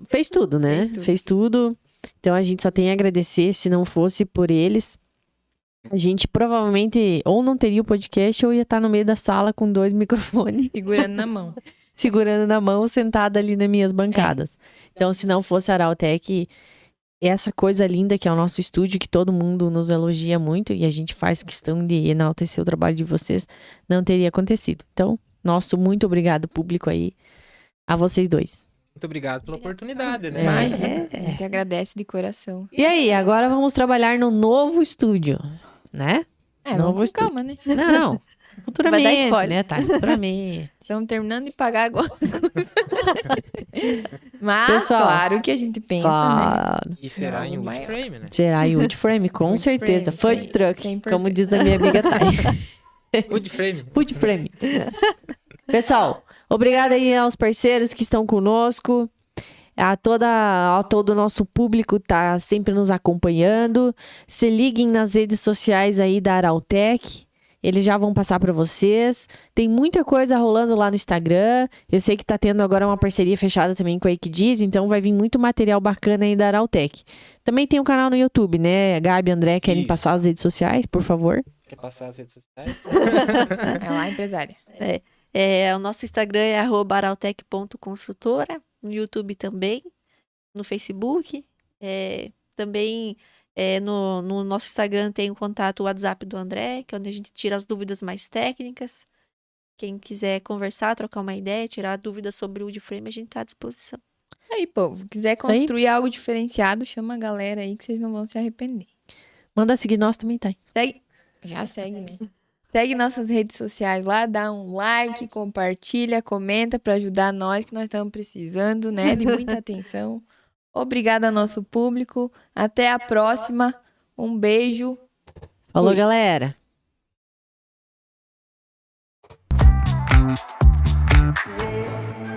fez tudo, né? Fez tudo. Então a gente só tem a agradecer, se não fosse por eles, a gente provavelmente ou não teria o podcast ou ia estar no meio da sala com 2 microfones. Segurando na mão. Segurando na mão, sentada ali nas minhas bancadas. Então, se não fosse a Arautec, essa coisa linda que é o nosso estúdio, que todo mundo nos elogia muito e a gente faz questão de enaltecer o trabalho de vocês, não teria acontecido. Então, nosso muito obrigado, público aí, a vocês dois. Muito obrigado pela oportunidade, né? Imagina. A gente agradece de coração. E aí, agora vamos trabalhar no novo estúdio, né? Vamos com calma, né? Não. Futuramente, Vai dar spoiler. né, tá? Futuramente. Estamos terminando de pagar agora. Mas, Pessoal, claro que a gente pensa, né? Claro. E será em Algo wood maior. frame, né? Será em wood frame, com Wood certeza. frame, Food sim, truck, sim, como importante. diz a minha amiga Thay. Wood frame. Food frame. Pessoal, obrigada aí aos parceiros que estão conosco. A todo o nosso público tá sempre nos acompanhando. Se liguem nas redes sociais aí da Arautec. Eles já vão passar para vocês. Tem muita coisa rolando lá no Instagram. Eu sei que tá tendo agora uma parceria fechada também com a Equidiz, então vai vir muito material bacana aí da Arautec. Também tem um canal no YouTube, né? Gabi e André querem Isso. passar as redes sociais, por favor. Quer passar as redes sociais? É lá, empresária. O nosso Instagram é @arautec.construtora, no YouTube também, no Facebook. Também no nosso Instagram tem o contato, o WhatsApp do André, que é onde a gente tira as dúvidas mais técnicas. Quem quiser conversar, trocar uma ideia, tirar dúvidas sobre o wood frame, a gente está à disposição. Aí, povo, quiser Isso aí. construir algo diferenciado, chama a galera aí que vocês não vão se arrepender. Manda seguir nós também, tá? Segue. Já segue, né? Segue nossas redes sociais lá, dá um like, compartilha, comenta pra ajudar nós, que nós estamos precisando, né? De muita atenção. Obrigada ao nosso público. Até a próxima. Um beijo. Falou, Fui. galera. Yeah.